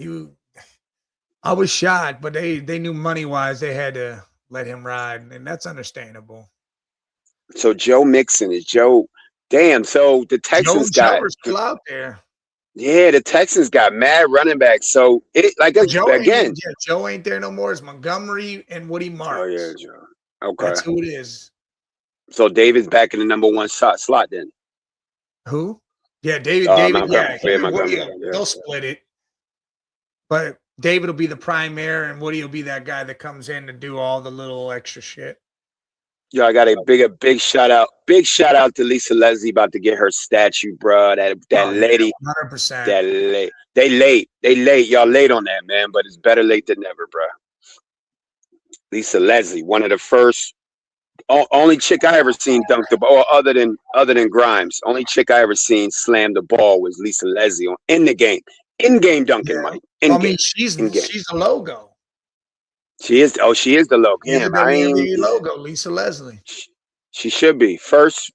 Speaker 1: I was shocked, but they knew money-wise they had to let him ride, and that's understandable.
Speaker 2: So Joe Mixon is Joe. Damn, so the Texans got
Speaker 1: still out there.
Speaker 2: Yeah, the Texans got mad running backs. So Joe
Speaker 1: ain't there no more. It's Montgomery and Woody Marks.
Speaker 2: Oh yeah, Joe. Okay.
Speaker 1: That's who it is.
Speaker 2: So David's back in the number one slot then.
Speaker 1: Who? Yeah, David. They'll split it. But David will be the primary, and Woody will be that guy that comes in to do all the little extra shit.
Speaker 2: Yo, I got a big shout out to Lisa Leslie about to get her statue, bro. That lady,
Speaker 1: 100%.
Speaker 2: They late. Y'all late on that, man. But it's better late than never, bro. Lisa Leslie, one of the first, only chick I ever seen dunk the ball, other than Grimes. Only chick I ever seen slam the ball was Lisa Leslie in the game. In-game dunking, Mike.
Speaker 1: She's the logo.
Speaker 2: She is. Oh, she is the logo.
Speaker 1: Yeah, the logo, Lisa Leslie.
Speaker 2: She should be first.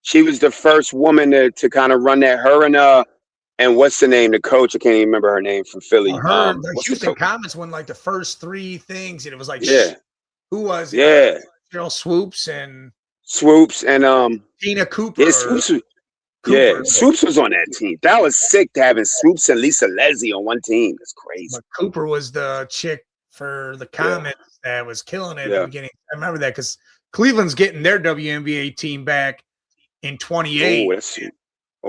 Speaker 2: She was the first woman to kind of run that. Her and what's the name? The coach. I can't even remember her name from Philly.
Speaker 1: The Houston Comets won like the first three things, and it was like, who was it?
Speaker 2: Yeah,
Speaker 1: Cheryl Swoops and
Speaker 2: Tina
Speaker 1: Cooper.
Speaker 2: Yeah, Swoops was on that team. That was sick to having Swoops and Lisa Leslie on one team. That's crazy.
Speaker 1: But Cooper was the chick for the Comets that was killing it at the beginning. I remember that because Cleveland's getting their WNBA team back in 28.
Speaker 2: Oh, that's okay.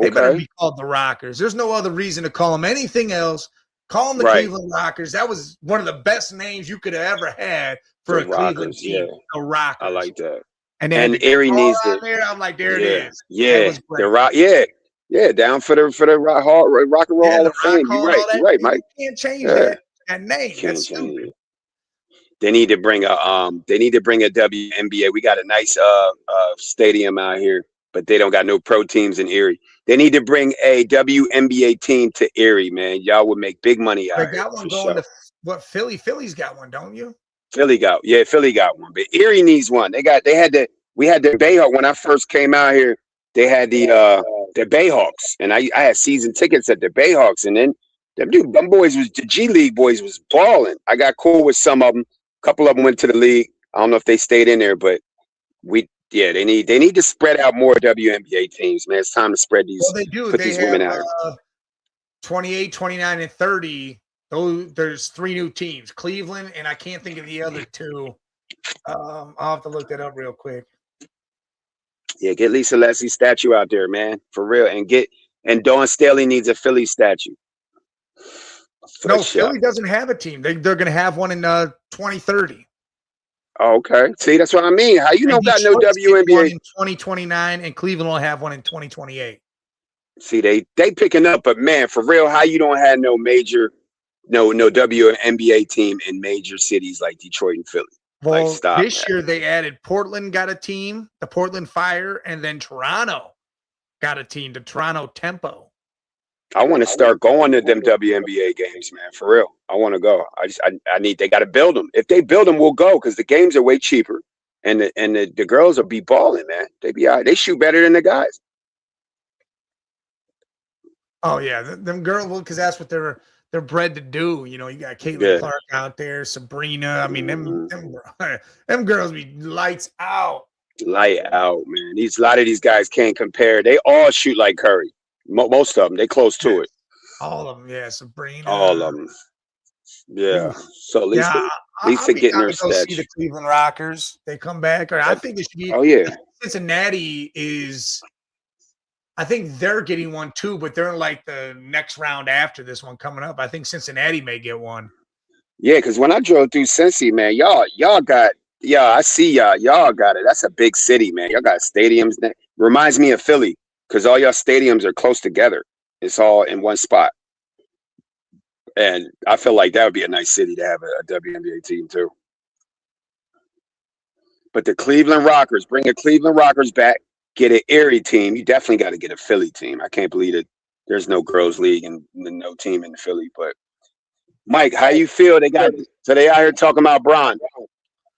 Speaker 1: They better be called the Rockers. There's no other reason to call them anything else. Call them the Cleveland Rockers. That was one of the best names you could have ever had for a Cleveland team. The Rockers.
Speaker 2: I like that.
Speaker 1: And then
Speaker 2: Erie needs it.
Speaker 1: I'm like, there it is.
Speaker 2: Yeah, the Rock. Yeah, down for the Rock and Roll Hall of Fame. You're right, Mike.
Speaker 1: You can't change that name. That's
Speaker 2: stupid. They need to bring a WNBA. We got a nice stadium out here, but they don't got no pro teams in Erie. They need to bring a WNBA team to Erie, man. Y'all would make big money out here.
Speaker 1: They got one going to what Philly? Philly's got one, don't you?
Speaker 2: Philly got one, but Erie needs one. We had the Bayhawks when I first came out here. They had the Bayhawks, and I had season tickets at the Bayhawks, and then the G League boys was balling. I got cool with some of them. couple of them went to the league. I don't know if they stayed in there, but they need to spread out more WNBA teams, man. It's time to spread these.
Speaker 1: Well, they do.
Speaker 2: Put
Speaker 1: They
Speaker 2: these
Speaker 1: have
Speaker 2: women out.
Speaker 1: 28, 29, and 30. There's 3 new teams. Cleveland, and I can't think of the other 2. I'll have to look that up real quick.
Speaker 2: Yeah, get Lisa Leslie's statue out there, man, for real, and Dawn Staley needs a Philly statue.
Speaker 1: No, Philly doesn't have a team. They're going to have one in 2030.
Speaker 2: Oh, okay. See, that's what I mean. How you don't got no
Speaker 1: WNBA
Speaker 2: WNBA
Speaker 1: in 2029, and Cleveland will have one in 2028.
Speaker 2: See, they picking up, but man, for real, how you don't have no major, no WNBA team in major cities like Detroit and Philly?
Speaker 1: Well,
Speaker 2: like, stop,
Speaker 1: this year they added Portland got a team, the Portland Fire, and then Toronto got a team, the Toronto Tempo.
Speaker 2: I want to start going to them WNBA games, man. For real, I want to go. I need. They got to build them. If they build them, we'll go because the games are way cheaper, and the girls will be balling, man. They be out. They shoot better than the guys.
Speaker 1: Oh yeah, them girls. Well, because that's what they're bred to do. You know, you got Caitlin Clark out there, Sabrina. I mean, them girls be lights out. Light out, man. A lot of these guys can't compare. They all shoot like Curry. Most of them, they close to it. All of them, yeah. Sabrina. All of them. Yeah. So at least they're getting their stats. See the Cleveland Rockers. They come back. Or I think it should be. Oh yeah. Cincinnati is. I think they're getting one too, but they're in like the next round after this one coming up. I think Cincinnati may get one. Yeah, because when I drove through Cincy, man, y'all got. Yeah, I see y'all. Y'all got it. That's a big city, man. Y'all got stadiums. That reminds me of Philly. Because all your stadiums are close together. It's all in one spot. And I feel like that would be a nice city to have a WNBA team too. But the Cleveland Rockers, bring the Cleveland Rockers back, get an Erie team. You definitely got to get a Philly team. I can't believe it. There's no girls league and no team in Philly. But Mike, how you feel? They out here talking about LeBron.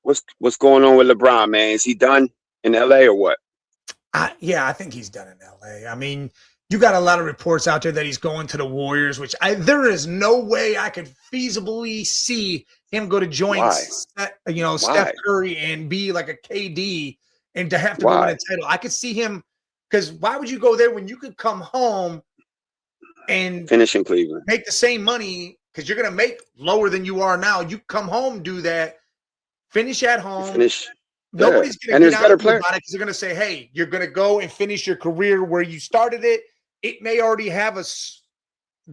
Speaker 1: What's going on with LeBron, man? Is he done in LA or what? Yeah, I think he's done in LA. I mean, you got a lot of reports out there that he's going to the Warriors, which there is no way I could feasibly see him go to join, Steph Curry and be like a KD and to have to go win a title. I could see him because why would you go there when you could come home and finish in Cleveland, make the same money because you're going to make lower than you are now. You come home, do that, finish at home, Nobody's going to get out about it because they're going to say, hey, you're going to go and finish your career where you started it. It may already have a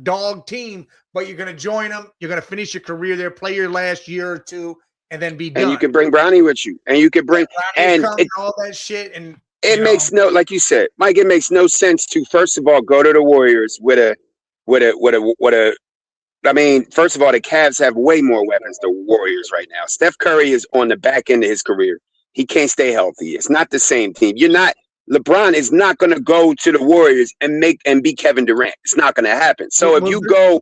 Speaker 1: dog team, but you're going to join them. You're going to finish your career there, play your last year or two, and then be done. And you can bring Brownie with you. And you can bring all that shit. And it makes like you said, Mike, it makes no sense to, first of all, go to the Warriors with a I mean, first of all, the Cavs have way more weapons than Warriors right now. Steph Curry is on the back end of his career. He can't stay healthy. It's not the same team. LeBron is not going to go to the Warriors and be Kevin Durant. It's not going to happen. So if you go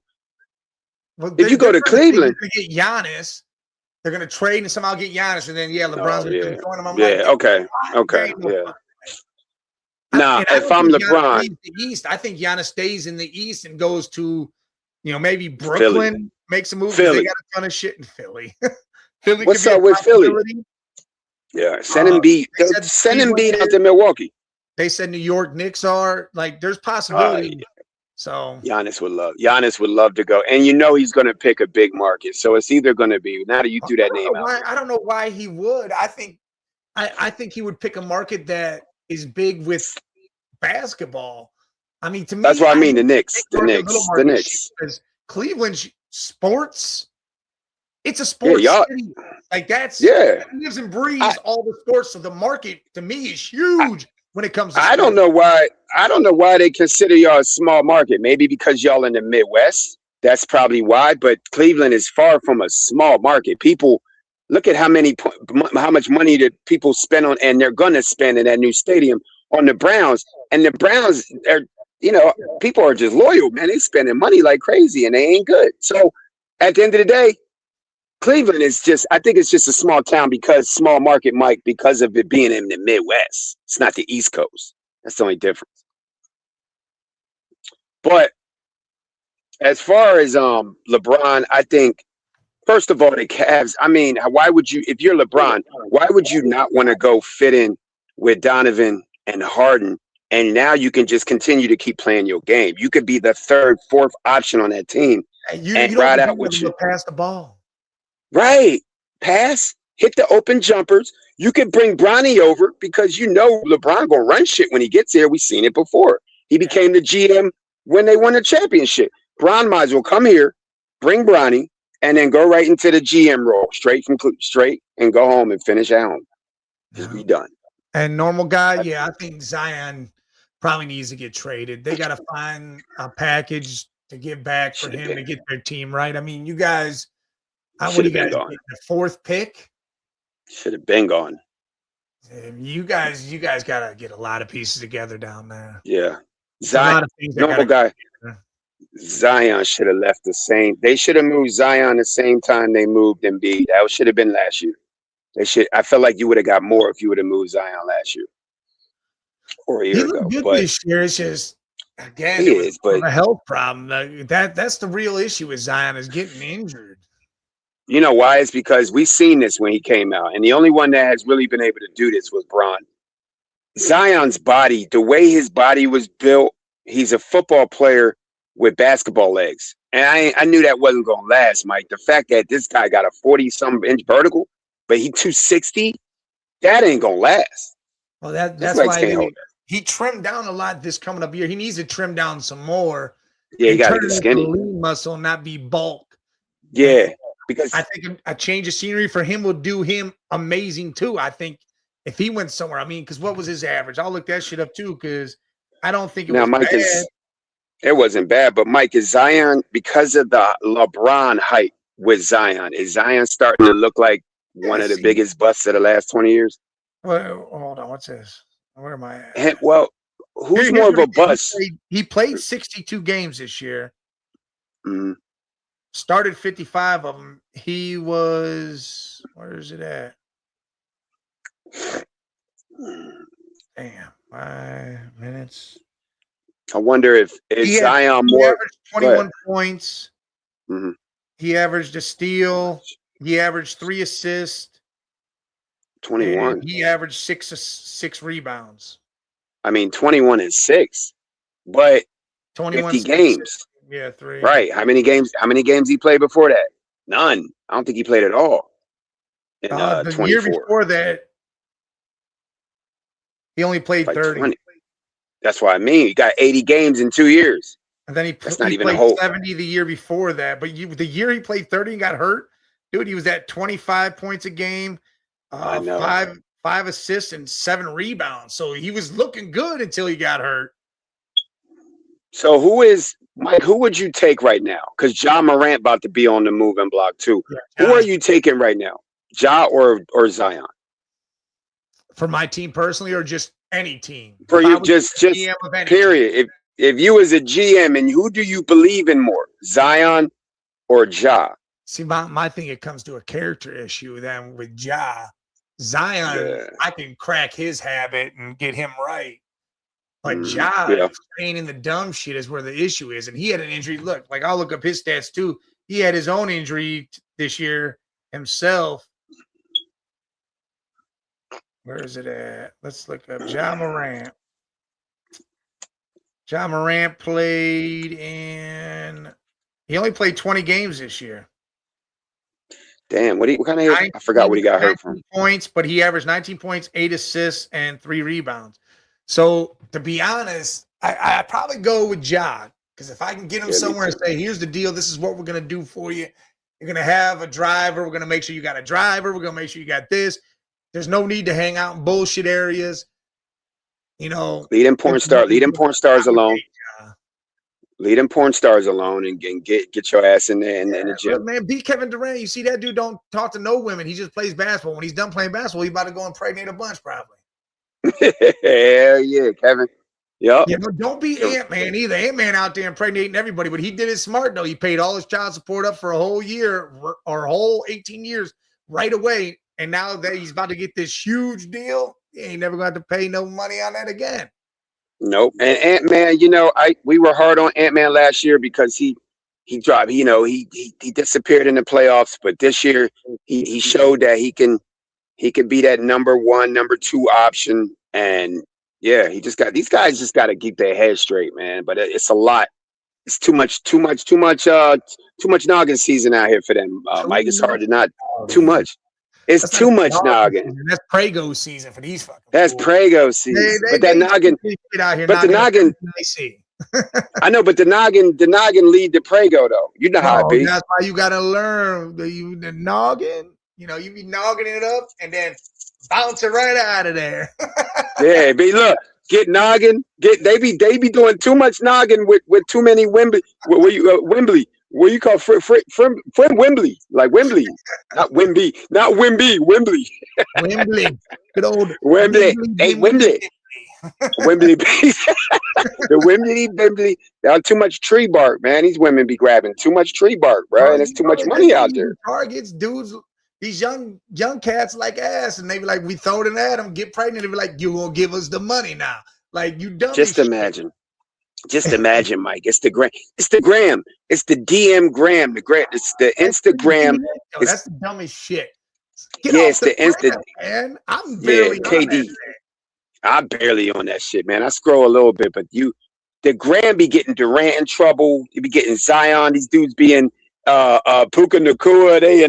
Speaker 1: to Cleveland, to get Giannis, they're going to trade and somehow get Giannis, and then LeBron's going to join them. Okay. Now, if I'm LeBron, the East, I think Giannis stays in the East and goes to, maybe Brooklyn, Philly. Makes a move. They got a ton of shit in Philly. Philly. What's up with Philly? Yeah, send him beat out to Milwaukee. They said New York Knicks are like there's possibility. So Giannis would love to go, and he's going to pick a big market. So it's either going to be now that you threw that name out. I don't know why he would. I think he would pick a market that is big with basketball. I mean, to me, that's what I mean. The Knicks. Because Cleveland sports. It's a sports city. Like that's it lives and breathes all the sports. So the market to me is huge when it comes to sports. I don't know why they consider y'all a small market. Maybe because y'all in the Midwest. That's probably why. But Cleveland is far from a small market. People look at how much money that people spend on, and they're gonna spend in that new stadium on the Browns. And the Browns are, people are just loyal, man. They spending money like crazy, and they ain't good. So at the end of the day, Cleveland is I think it's just a small town small market, Mike, because of it being in the Midwest. It's not the East Coast. That's the only difference. But as far as LeBron, I think
Speaker 2: First of all, the Cavs. I mean, why would you? If you're LeBron, why would you not want to go fit in with Donovan and Harden? And now you can just continue to keep playing your game. You could be the third, fourth option on that team
Speaker 1: You
Speaker 2: and
Speaker 1: don't
Speaker 2: ride
Speaker 1: do
Speaker 2: out with
Speaker 1: nothing
Speaker 2: you.
Speaker 1: but pass the ball.
Speaker 2: Right. Pass, hit the open jumpers. You could bring Bronny over because you know LeBron gonna run shit when he gets here. We've seen it before. He became the GM when they won the championship. Bron might as well come here, bring Bronny, and then go right into the GM role, straight and go home and finish at home. Just be done.
Speaker 1: And normal guy, I think Zion probably needs to get traded. They got to find a package to give back for him to get their team right. I mean, you guys, what do you guys get? The fourth pick?
Speaker 2: Should have been gone.
Speaker 1: You guys got to get a lot of pieces together down there.
Speaker 2: Yeah. Zion, normal guy. Zion should have left the same. They should have moved Zion the same time they moved Embiid. That should have been last year. They should. I felt like you would have got more if you would have moved Zion last year or a year ago. But
Speaker 1: this year, it's just again, a health problem. That's the real issue with Zion is getting injured.
Speaker 2: You know why? It's because we've seen this when he came out, and the only one that has really been able to do this was Bron. Zion's body, the way his body was built, he's a football player with basketball legs. And I knew that wasn't going to last, Mike. The fact that this guy got a 40-something inch vertical, but he 260, that ain't going to last.
Speaker 1: Well, that's why he trimmed down a lot this coming up year. He needs to trim down some more.
Speaker 2: Yeah, he got to get skinny.
Speaker 1: Lean muscle, not be bulk.
Speaker 2: Yeah, because
Speaker 1: I think a change of scenery for him will do him amazing too. I think if he went somewhere, I mean, because what was his average? I'll look that shit up too, because I don't think it was
Speaker 2: Mike
Speaker 1: bad.
Speaker 2: It wasn't bad, but Mike, is Zion, because of the LeBron hype with Zion, is Zion starting to look like one of the biggest busts of the last 20 years?
Speaker 1: Well, hold on. What's this? Where am I at?
Speaker 2: And, well, who's more of a bust?
Speaker 1: He played 62 games this year.
Speaker 2: Mm-hmm.
Speaker 1: Started 55 of them. He was, where is it at? Damn, 5 minutes.
Speaker 2: I wonder if Zion
Speaker 1: he
Speaker 2: more.
Speaker 1: Averaged 21 points.
Speaker 2: Mm-hmm.
Speaker 1: He averaged a steal. He averaged 3 assists.
Speaker 2: 21.
Speaker 1: He averaged six rebounds.
Speaker 2: I mean, 21 and 6, but
Speaker 1: 21
Speaker 2: 50 games.
Speaker 1: Yeah, 3.
Speaker 2: Right. How many games he played before that? None. I don't think he played at all. In
Speaker 1: the
Speaker 2: 24.
Speaker 1: year before that, he only played 30.
Speaker 2: 20. That's what I mean. He got 80 games in 2 years.
Speaker 1: And then he
Speaker 2: played
Speaker 1: 70 the year before that. But the year he played 30 and got hurt, dude, he was at 25 points a game,
Speaker 2: I know.
Speaker 1: 5 assists and 7 rebounds. So he was looking good until he got hurt.
Speaker 2: So Mike, who would you take right now? Because Ja Morant about to be on the moving block too. Yeah, who are you taking right now? Ja or Zion?
Speaker 1: For my team personally, or just any team?
Speaker 2: For you, just period. If you was a GM, and who do you believe in more, Zion or Ja?
Speaker 1: See, my thing, it comes to a character issue. Then with Ja, Zion, I can crack his habit and get him right. But Ja staying in the dumb shit is where the issue is. And he had an injury. Look, like I'll look up his stats too. He had his own injury this year himself. Where is it at? Let's look up Ja Morant. Ja Morant he only played 20 games this year.
Speaker 2: Damn, what kind of I forgot what he got hurt from.
Speaker 1: Points, but he averaged 19 points, 8 assists, and 3 rebounds. So to be honest, I probably go with Ja, because if I can get him somewhere and say, here's the deal, this is what we're gonna do for you. You're gonna have a driver, we're gonna make sure you got a driver, we're gonna make sure you got this. There's no need to hang out in bullshit areas. You know,
Speaker 2: lead them porn stars alone. Lead them porn stars alone and get your ass in there in the gym.
Speaker 1: Man, beat Kevin Durant. You see that dude don't talk to no women. He just plays basketball. When he's done playing basketball, he's about to go and impregnate a bunch probably.
Speaker 2: Hell yeah, Kevin. Yep.
Speaker 1: Yeah, but don't be Ant-Man either. Ant-Man out there impregnating everybody, but he did it smart though. He paid all his child support up for a whole year or a whole 18 years right away. And now that he's about to get this huge deal, he ain't never going to have to pay no money on that again.
Speaker 2: Nope. And Ant-Man, we were hard on Ant-Man last year because he he dropped. You know, he disappeared in the playoffs, but this year he showed that he can be that number one, number two option. And yeah, these guys just got to keep their head straight, man. But it's a lot. It's too much noggin season out here for them, Mike. It's hard to not too much. It's too much noggin.
Speaker 1: That's Prego season for these fucking.
Speaker 2: That's Prego season. But that noggin. But the noggin. I know, but the noggin lead to Prego though. You know how it be.
Speaker 1: That's why you gotta learn the noggin. You know, you be nogging it up and then bounce it right out of there.
Speaker 2: Yeah, but look. Get noggin. They be doing too much noggin with too many Wembley. Wembley. What you call friend Wembley? Like Wembley, not Wemby, Wembley.
Speaker 1: Wembley, good old
Speaker 2: Wembley. Hey, Wembley. Wembley. The Wembley. There's too much tree bark, man. These women be grabbing too much tree bark, bro, and there's too much money out there.
Speaker 1: Targets, dudes. These young cats like ass, and they be like, we throw it at them, get pregnant. They be like, you gonna give us the money now? Like you dumb.
Speaker 2: Just imagine, Mike. It's the gram. It's the gram. It's the DM gram. The gram. It's the Instagram.
Speaker 1: That's the dumbest shit.
Speaker 2: It's the Insta.
Speaker 1: Man, I'm barely
Speaker 2: KD. I'm barely on that shit, man. I scroll a little bit, but the gram be getting Durant in trouble. You be getting Zion. These dudes being Puka Nacua, they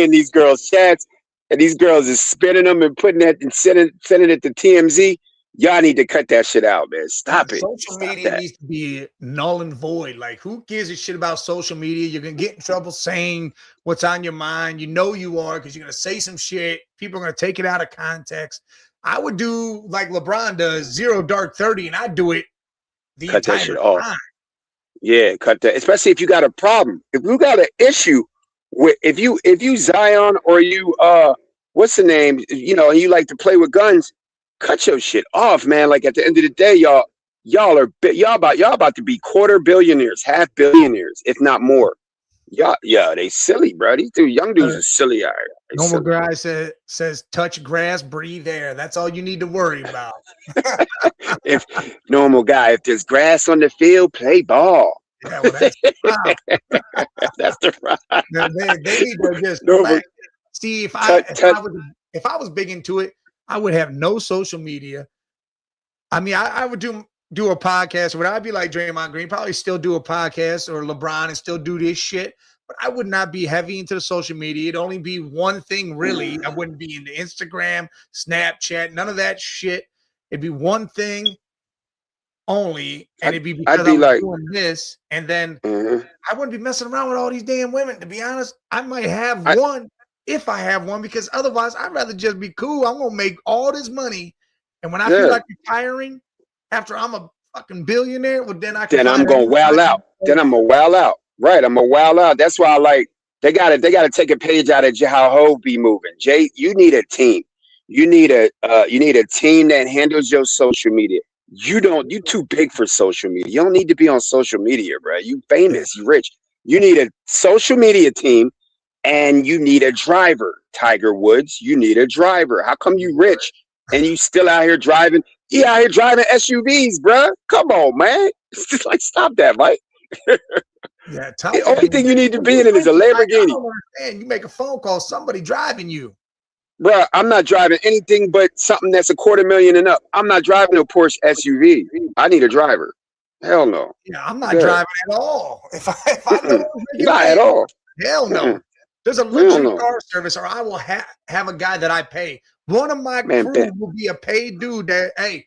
Speaker 2: in these girls' chats, and these girls is spinning them and putting that and sending it to TMZ. Y'all need to cut that shit out, man. Stop it.
Speaker 1: Social media needs to be null and void. Like, who gives a shit about social media? You're gonna get in trouble saying what's on your mind. You know you are, because you're gonna say some shit. People are gonna take it out of context. I would do like LeBron does, 0 dark 30, and I do it the
Speaker 2: cut
Speaker 1: entire
Speaker 2: that shit
Speaker 1: time.
Speaker 2: off. Yeah, cut that. Especially if you got a problem. If you got an issue with if you Zion or you what's the name? You know, you like to play with guns, cut your shit off, man. Like at the end of the day, y'all about to be quarter billionaires, half billionaires, if not more. Yeah, they silly, bro. These young dudes are silly out here.
Speaker 1: Normal guy says touch grass, breathe air. That's all you need to worry about.
Speaker 2: If there's grass on the field, play ball.
Speaker 1: Yeah, well, that's the problem.
Speaker 2: That's the problem.
Speaker 1: They need to just see if I was big into it, I would have no social media. I mean, I would do a podcast, or I'd be like Draymond Green, probably still do a podcast, or LeBron and still do this shit. But I would not be heavy into the social media. It'd only be one thing, really. I wouldn't be into Instagram, Snapchat, none of that shit. It'd be one thing only, and it'd be because I was doing this, and then I wouldn't be messing around with all these damn women. To be honest, I might have one if I have one, because otherwise I'd rather just be cool. I'm gonna make all this money, and when I feel like retiring, after I'm a fucking billionaire, well, then
Speaker 2: I'm gonna wow out. Then I'm gonna wow out. Right, I'm gonna wow out. That's why I like they gotta take a page out of how Hov be moving. Jay, you need a team. You need a team that handles your social media. You too big for social media. You don't need to be on social media, bro. You famous, you rich. You need a social media team, and you need a driver. Tiger Woods, you need a driver. How come you rich and you still out here driving? You out here driving SUVs, bro. Come on, man. It's just like, stop that, Mike.
Speaker 1: Yeah,
Speaker 2: the only thing you need to be in it is a Lamborghini.
Speaker 1: You make a phone call, somebody driving you.
Speaker 2: Bro, I'm not driving anything but something that's $250,000 and up. I'm not driving a Porsche SUV. I need a driver. Hell no.
Speaker 1: Yeah, I'm not driving at all. If I know
Speaker 2: not at all.
Speaker 1: Hell no. There's a luxury car service, or I will have a guy that I pay. One of my crew will be a paid dude that, hey,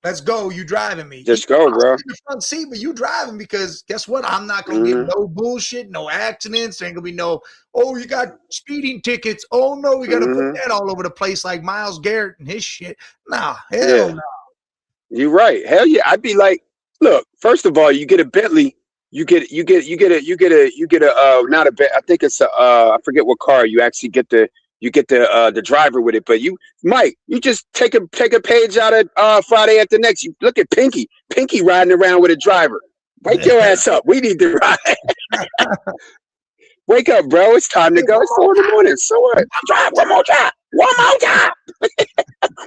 Speaker 1: let's go. You driving me.
Speaker 2: Just go, bro.
Speaker 1: In the front seat, but you driving, because guess what? I'm not going to get no bullshit, no accidents. There ain't going to be no, oh, you got speeding tickets. Oh, no, we got to put that all over the place like Myles Garrett and his shit. Nah, hell no.
Speaker 2: You're right. Hell yeah. I'd be like, look, first of all, you get a Bentley. You get a not a bet. I think it's I forget what car you actually get the driver with it. But Mike, you just take a page out of Friday After Next. You look at Pinky riding around with a driver. Wake your ass up. We need to ride. Wake up, bro. It's time to go. It's 4 a.m. So what? Drive one more time. One more time.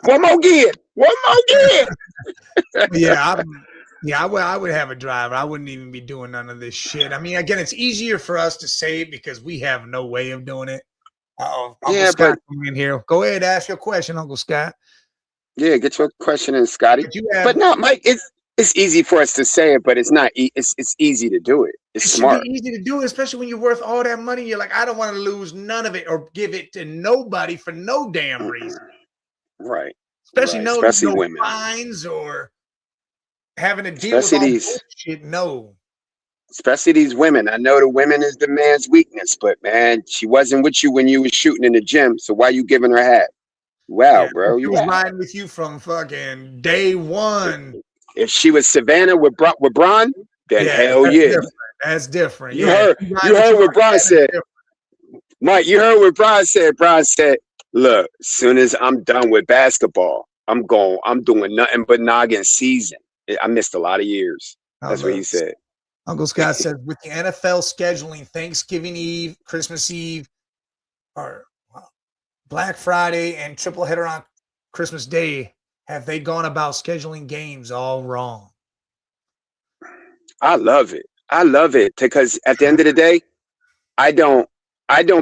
Speaker 2: One more gear.
Speaker 1: Yeah, Yeah, I would have a driver. I wouldn't even be doing none of this shit. I mean, again, it's easier for us to say it because we have no way of doing it. Oh, Uncle
Speaker 2: Yeah,
Speaker 1: Scott
Speaker 2: but
Speaker 1: coming in here. Go ahead, ask your question, Uncle Scott.
Speaker 2: yeah, get your question in, Scotty.
Speaker 1: But you have
Speaker 2: But no, Mike, it's easy for us to say it, but it's not. It's easy to do it. It's
Speaker 1: it should be
Speaker 2: smart.
Speaker 1: easy to do, especially when you're worth all that money. You're like, I don't want to lose none of it or give it to nobody for no damn reason.
Speaker 2: Right.
Speaker 1: Especially
Speaker 2: Right.
Speaker 1: no
Speaker 2: Especially women.
Speaker 1: fines or having to deal
Speaker 2: Especially
Speaker 1: with all
Speaker 2: these.
Speaker 1: shit. No.
Speaker 2: Especially these women. I know the women is the man's weakness, but man, she wasn't with you when you was shooting in the gym. So why you giving her half? Wow,
Speaker 1: Yeah,
Speaker 2: bro,
Speaker 1: she
Speaker 2: you
Speaker 1: was
Speaker 2: out.
Speaker 1: riding with you from fucking day one.
Speaker 2: If she was Savannah with Bron, then
Speaker 1: Yeah,
Speaker 2: hell
Speaker 1: that's
Speaker 2: yeah.
Speaker 1: different. That's different.
Speaker 2: You
Speaker 1: Yeah,
Speaker 2: heard.
Speaker 1: she
Speaker 2: You
Speaker 1: ride with
Speaker 2: heard
Speaker 1: you
Speaker 2: what
Speaker 1: like
Speaker 2: Bron
Speaker 1: that, it's
Speaker 2: said,
Speaker 1: different.
Speaker 2: Mike. You heard what Bron said. Bron said, "Look, as soon as I'm done with basketball, I'm doing nothing but noggin season. I missed a lot of years."
Speaker 1: Oh,
Speaker 2: That's what he
Speaker 1: look,
Speaker 2: said.
Speaker 1: Uncle Scott says with the NFL scheduling Thanksgiving Eve, Christmas Eve, or Black Friday and triple header on Christmas Day, have they gone about scheduling games all wrong?
Speaker 2: I love it. I love it because at the end of the day, I don't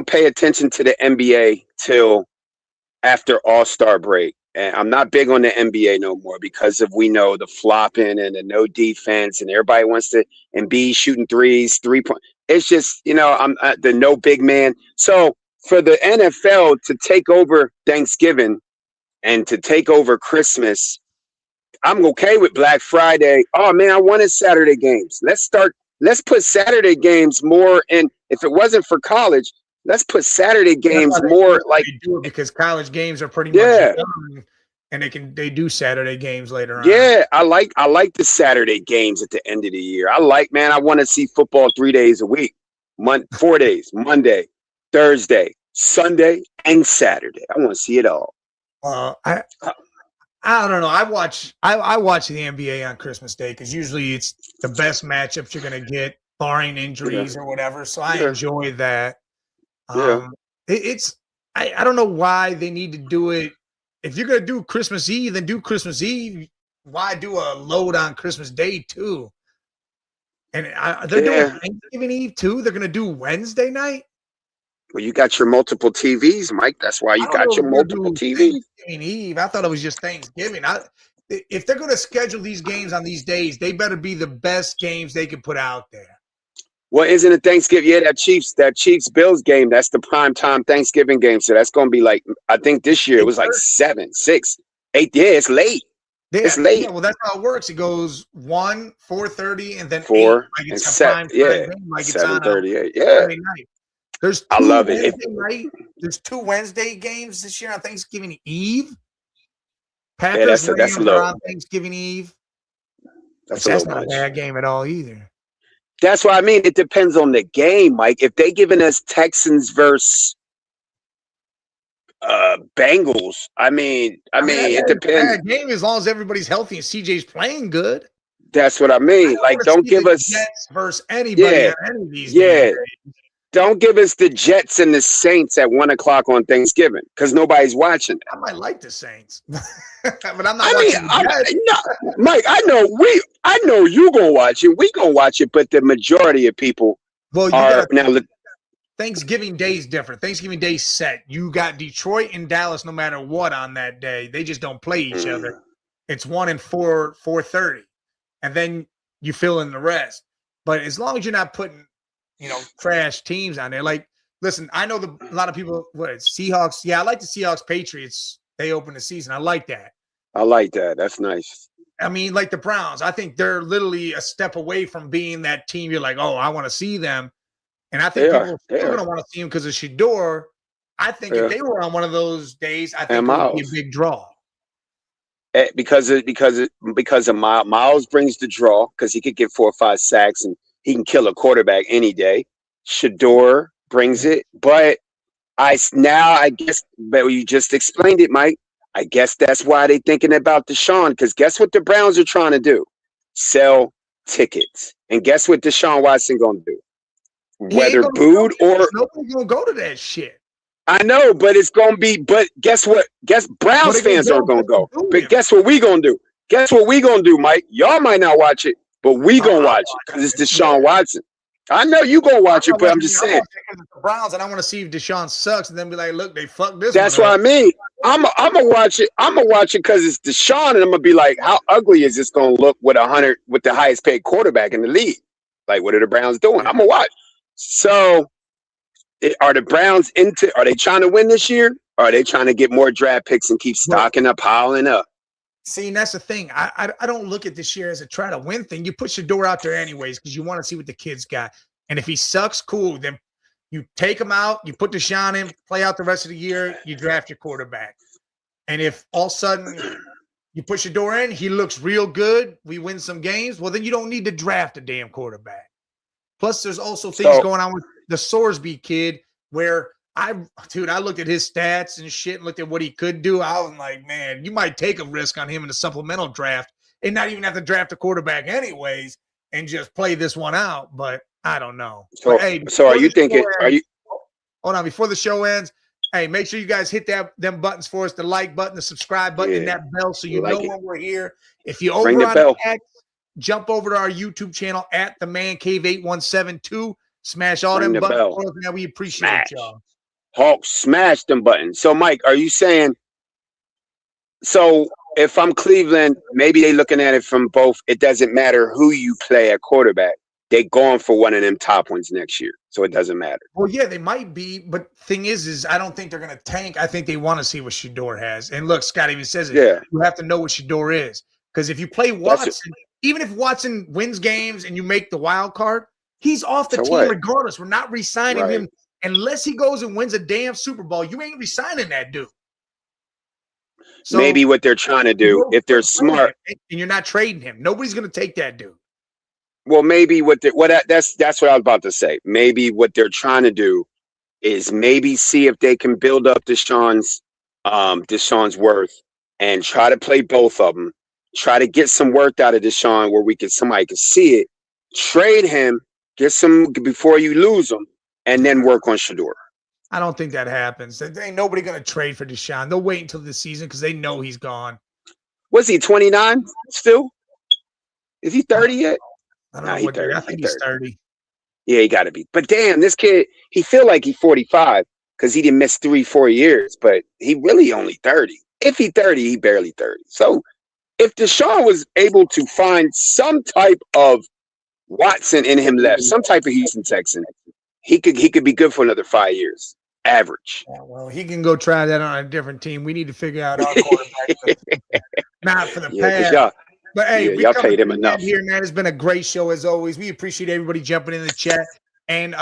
Speaker 2: pay attention to the NBA till after All-Star break. And I'm not big on the NBA no more because of we know the flopping and the no defense and everybody wants to and be shooting threes, 3 point. It's just, I'm the no big man. So for the NFL to take over Thanksgiving and to take over Christmas, I'm okay with Black Friday. Oh man, I wanted Saturday games. Let's put Saturday games more in. If it wasn't for college, let's put Saturday games more like
Speaker 1: they do it because college games are pretty much
Speaker 2: yeah.
Speaker 1: done, and they do Saturday games later on.
Speaker 2: Yeah, I like the Saturday games at the end of the year. I want to see football 3 days a week. 4 days, Monday, Thursday, Sunday, and Saturday. I want to see it all.
Speaker 1: I don't know. I watch the NBA on Christmas Day because usually it's the best matchups you're gonna get, barring injuries or whatever. So I enjoy that. I don't know why they need to do it. If you're gonna do Christmas Eve, then do Christmas Eve. Why do a load on Christmas Day too? And they're doing Thanksgiving Eve too. They're gonna do Wednesday night.
Speaker 2: Well, you got your multiple TVs, Mike. That's why you got your multiple TVs.
Speaker 1: Thanksgiving Eve. I thought it was just Thanksgiving. If they're gonna schedule these games on these days, they better be the best games they can put out there.
Speaker 2: Well, isn't it Thanksgiving? Yeah, that Chiefs Bills game. That's the prime time Thanksgiving game. So that's going to be like, I think this year it was like 7, 6, 8. Yeah, it's late. It's late.
Speaker 1: Yeah, well, that's how it works. It goes 1, 4:30, and then
Speaker 2: 4
Speaker 1: 8. Like it's
Speaker 2: and
Speaker 1: a prime game, like
Speaker 2: 7:30.
Speaker 1: It's on Friday night. There's
Speaker 2: I love it.
Speaker 1: There's 2 Wednesday games this year on Thanksgiving Eve.
Speaker 2: Packers that's low.
Speaker 1: On Thanksgiving Eve.
Speaker 2: That's
Speaker 1: not a bad game at all either.
Speaker 2: That's what I mean. It depends on the game, Mike. If they giving us Texans versus Bengals, I mean, it depends.
Speaker 1: Bad game as long as everybody's healthy and CJ's playing good.
Speaker 2: That's what I mean. Like, don't give us
Speaker 1: Jets versus anybody on any of these.
Speaker 2: Yeah. Don't give us the Jets and the Saints at 1 o'clock on Thanksgiving because nobody's watching it.
Speaker 1: I might like the Saints, but I'm not watching
Speaker 2: no, Mike, I know you gonna watch it. We gonna watch it, but the majority of people are now.
Speaker 1: Thanksgiving Day is different. Thanksgiving Day set. You got Detroit and Dallas no matter what on that day. They just don't play each other. It's 1 and 4:30, and then you fill in the rest. But as long as you're not putting trash teams on there. Like, listen, I know a lot of people, Seahawks. Yeah, I like the Seahawks Patriots. They open the season. I like that.
Speaker 2: That's nice.
Speaker 1: I mean, like the Browns, I think they're literally a step away from being that team. You're like, oh, I want to see them. And I think people are still going to want to see them because of Shedeur. I think if they were on one of those days, I think it would be a big draw.
Speaker 2: Because of Miles brings the draw because he could get 4 or 5 sacks and he can kill a quarterback any day. Shedeur brings it, but I guess, but you just explained it, Mike. I guess that's why they thinking about Deshaun, because guess what the Browns are trying to do? Sell tickets. And guess what Deshaun Watson gonna do? Whether booed or
Speaker 1: nobody's gonna go to that shit.
Speaker 2: I know, but it's gonna be. But guess what? Browns fans aren't gonna go. But guess what we gonna do? Guess what we gonna do, Mike? Y'all might not watch it, but we gonna watch it because it's Deshaun Watson. I know you gonna watch it, but I'm just saying.
Speaker 1: The Browns, and I want to see if Deshaun sucks, and then be like, look, they fucked this.
Speaker 2: That's what I mean. I'm gonna watch it. I'm gonna watch it because it's Deshaun, and I'm gonna be like, how ugly is this gonna look with the highest paid quarterback in the league? Like, what are the Browns doing? I'm gonna watch. So, are the Browns are they trying to win this year? Or are they trying to get more draft picks and keep stocking up, piling up?
Speaker 1: See, and that's the thing. I don't look at this year as a try to win thing. You put Shedeur out there anyways because you want to see what the kid's got. And if he sucks, cool. Then you take him out, you put Deshaun in, play out the rest of the year, you draft your quarterback. And if all of a sudden you put Shedeur in, he looks real good, we win some games, well, then you don't need to draft a damn quarterback. Plus, there's also things going on with the Sorsby kid where I looked at his stats and shit and looked at what he could do. I was like, man, you might take a risk on him in a supplemental draft and not even have to draft a quarterback anyways and just play this one out. But I don't know.
Speaker 2: So, are you thinking?
Speaker 1: Hold on, before the show ends, hey, make sure you guys hit them buttons for us: the like button, the subscribe button, and that bell, so you know when we're here. If you over on X, jump over to our YouTube channel at the Man Cave 8172. Smash all them buttons for us, man. We appreciate y'all.
Speaker 2: Hawk, smash them buttons. So, Mike, are you saying? So, if I'm Cleveland, maybe they looking at it from both. It doesn't matter who you play at quarterback. They going for one of them top ones next year, so it doesn't matter.
Speaker 1: Well, yeah, they might be, but thing is I don't think they're going to tank. I think they want to see what Shedeur has. And look, Scott even says it.
Speaker 2: Yeah.
Speaker 1: You have to know what Shedeur is, because if you play Watson, even if Watson wins games and you make the wild card, he's off the team regardless. We're not re-signing him unless he goes and wins a damn Super Bowl. You ain't re-signing that dude. So
Speaker 2: maybe what they're trying to do, if they're smart,
Speaker 1: and you're not trading him, nobody's going to take that dude.
Speaker 2: Well, maybe that's what I was about to say. Maybe what they're trying to do is maybe see if they can build up Deshaun's worth and try to play both of them. Try to get some worth out of Deshaun where somebody can see it. Trade him, get some before you lose him, and then work on Shedeur.
Speaker 1: I don't think that happens. There ain't nobody going to trade for Deshaun. They'll wait until the season because they know he's gone.
Speaker 2: Was he 29 still? Is he 30 yet?
Speaker 1: I don't know what 30. I think he's 30.
Speaker 2: Yeah, he got to be. But damn, this kid, he feel like he's 45 because he didn't miss 3-4 years, but he really only 30. If he 30, he barely 30. So if Deshaun was able to find some type of Watson in him left, some type of Houston Texan, he could be good for another 5 years. Average.
Speaker 1: Yeah, well, he can go try that on a different team. We need to figure out our quarterback. Not for the past. But hey,
Speaker 2: y'all paid him enough
Speaker 1: here, man. It's been a great show as always. We appreciate everybody jumping in the chat. And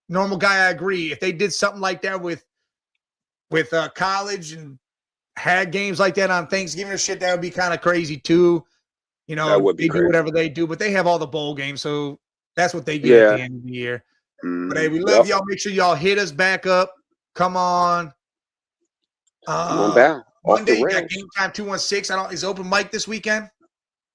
Speaker 1: normal guy, I agree. If they did something like that with college and had games like that on Thanksgiving or shit, that would be kind of crazy too. You know, they do whatever they do, but they have all the bowl games, so that's what they get at the end of the year. But hey, we love y'all. Make sure y'all hit us back up. Come on.
Speaker 2: Come on back.
Speaker 1: Monday, you got Game Time 216. Is open mic this weekend?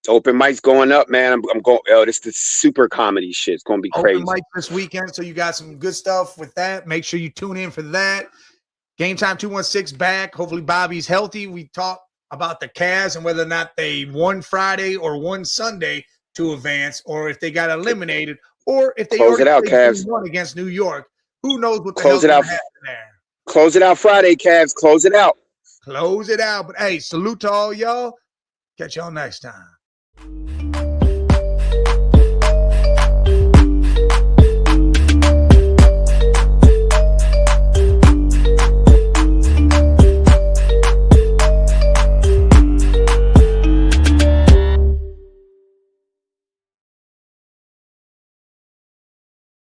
Speaker 2: Open mic's going up, man. I'm going. Oh, this is the super comedy shit. It's going to be crazy.
Speaker 1: Open mic this weekend, so you got some good stuff with that. Make sure you tune in for that. Game Time 216 back. Hopefully Bobby's healthy. We talk about the Cavs and whether or not they won Friday or won Sunday to advance, or if they got eliminated, or if they
Speaker 2: close it out, Cavs
Speaker 1: won against New York. Who knows what the hell's going to happen there?
Speaker 2: Close it out Friday, Cavs. Close it out.
Speaker 1: Close it out. But hey, salute to all y'all. Catch y'all next time.